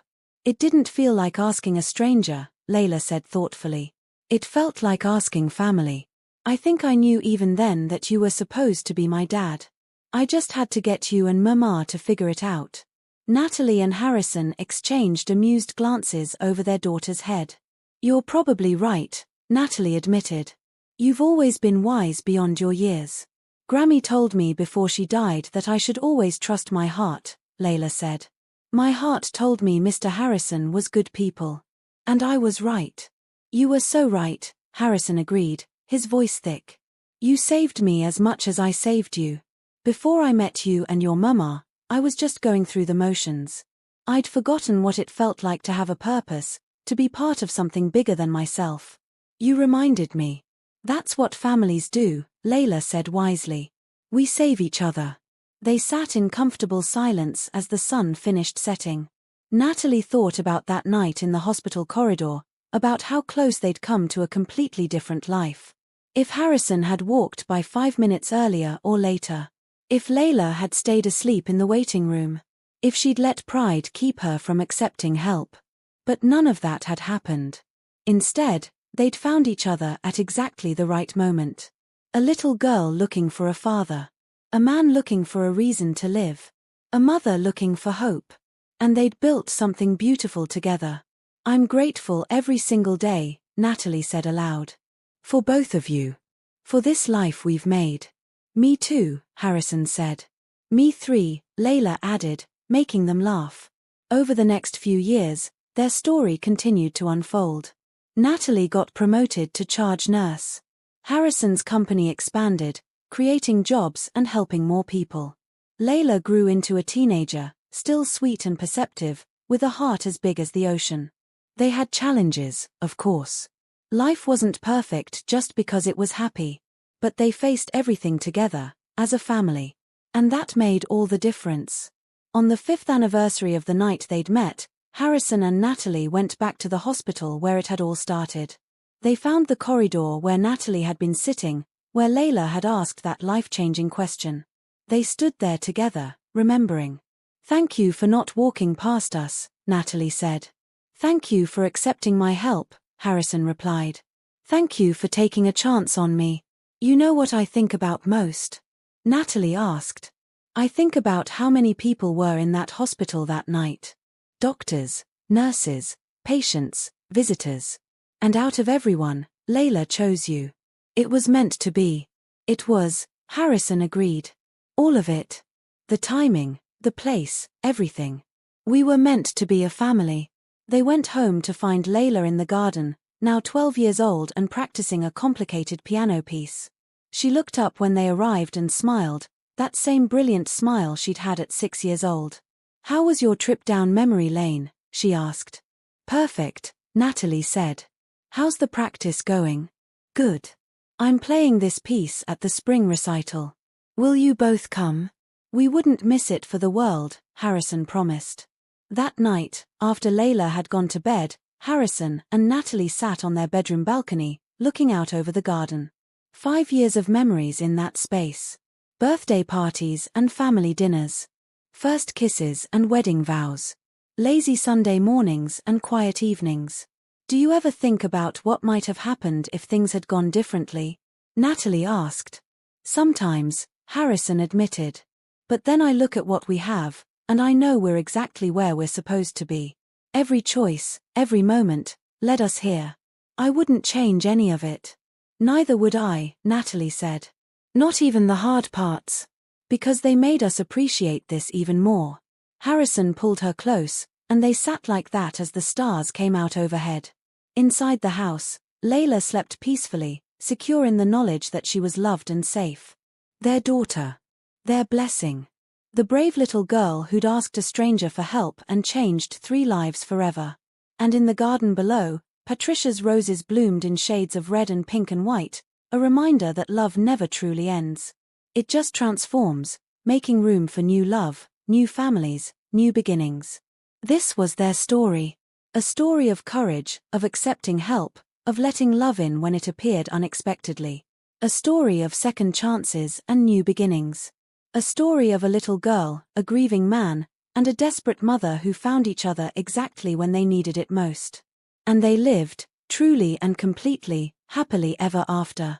Speaker 1: It didn't feel like asking a stranger, Layla said thoughtfully. It felt like asking family. I think I knew even then that you were supposed to be my dad. I just had to get you and Mama to figure it out. Natalie and Harrison exchanged amused glances over their daughter's head. You're probably right, Natalie admitted. You've always been wise beyond your years. Grammy told me before she died that I should always trust my heart, Layla said. My heart told me Mr. Harrison was good people. And I was right. You were so right, Harrison agreed, his voice thick. You saved me as much as I saved you. Before I met you and your mama, I was just going through the motions. I'd forgotten what it felt like to have a purpose, to be part of something bigger than myself. You reminded me. That's what families do, Layla said wisely. We save each other. They sat in comfortable silence as the sun finished setting. Natalie thought about that night in the hospital corridor, about how close they'd come to a completely different life. If Harrison had walked by 5 minutes earlier or later. If Layla had stayed asleep in the waiting room. If she'd let pride keep her from accepting help. But none of that had happened. Instead, they'd found each other at exactly the right moment. A little girl looking for a father. A man looking for a reason to live. A mother looking for hope. And they'd built something beautiful together. I'm grateful every single day, Natalie said aloud. For both of you. For this life we've made. Me too, Harrison said. Me three, Layla added, making them laugh. Over the next few years, their story continued to unfold. Natalie got promoted to charge nurse. Harrison's company expanded, creating jobs and helping more people. Layla grew into a teenager, still sweet and perceptive, with a heart as big as the ocean. They had challenges, of course. Life wasn't perfect just because it was happy. But they faced everything together, as a family. And that made all the difference. On the 5th anniversary of the night they'd met, Harrison and Natalie went back to the hospital where it had all started. They found the corridor where Natalie had been sitting, where Layla had asked that life-changing question. They stood there together, remembering. Thank you for not walking past us, Natalie said. Thank you for accepting my help, Harrison replied. Thank you for taking a chance on me. You know what I think about most? Natalie asked. I think about how many people were in that hospital that night. Doctors, nurses, patients, visitors. And out of everyone, Layla chose you. It was meant to be. It was, Harrison agreed. All of it. The timing, the place, everything. We were meant to be a family. They went home to find Layla in the garden, now 12 years old and practicing a complicated piano piece. She looked up when they arrived and smiled, that same brilliant smile she'd had at 6 years old. How was your trip down memory lane? She asked. Perfect, Natalie said. How's the practice going? Good. I'm playing this piece at the spring recital. Will you both come? We wouldn't miss it for the world, Harrison promised. That night, after Layla had gone to bed, Harrison and Natalie sat on their bedroom balcony, looking out over the garden. 5 years of memories in that space. Birthday parties and family dinners. First kisses and wedding vows. Lazy Sunday mornings and quiet evenings. Do you ever think about what might have happened if things had gone differently? Natalie asked. Sometimes, Harrison admitted. But then I look at what we have, and I know we're exactly where we're supposed to be. Every choice, every moment, led us here. I wouldn't change any of it. Neither would I, Natalie said. Not even the hard parts. Because they made us appreciate this even more. Harrison pulled her close, and they sat like that as the stars came out overhead. Inside the house, Layla slept peacefully, secure in the knowledge that she was loved and safe. Their daughter. Their blessing. The brave little girl who'd asked a stranger for help and changed 3 lives forever. And in the garden below, Patricia's roses bloomed in shades of red and pink and white, a reminder that love never truly ends. It just transforms, making room for new love, new families, new beginnings. This was their story. A story of courage, of accepting help, of letting love in when it appeared unexpectedly. A story of second chances and new beginnings. A story of a little girl, a grieving man, and a desperate mother who found each other exactly when they needed it most. And they lived, truly and completely, happily ever after.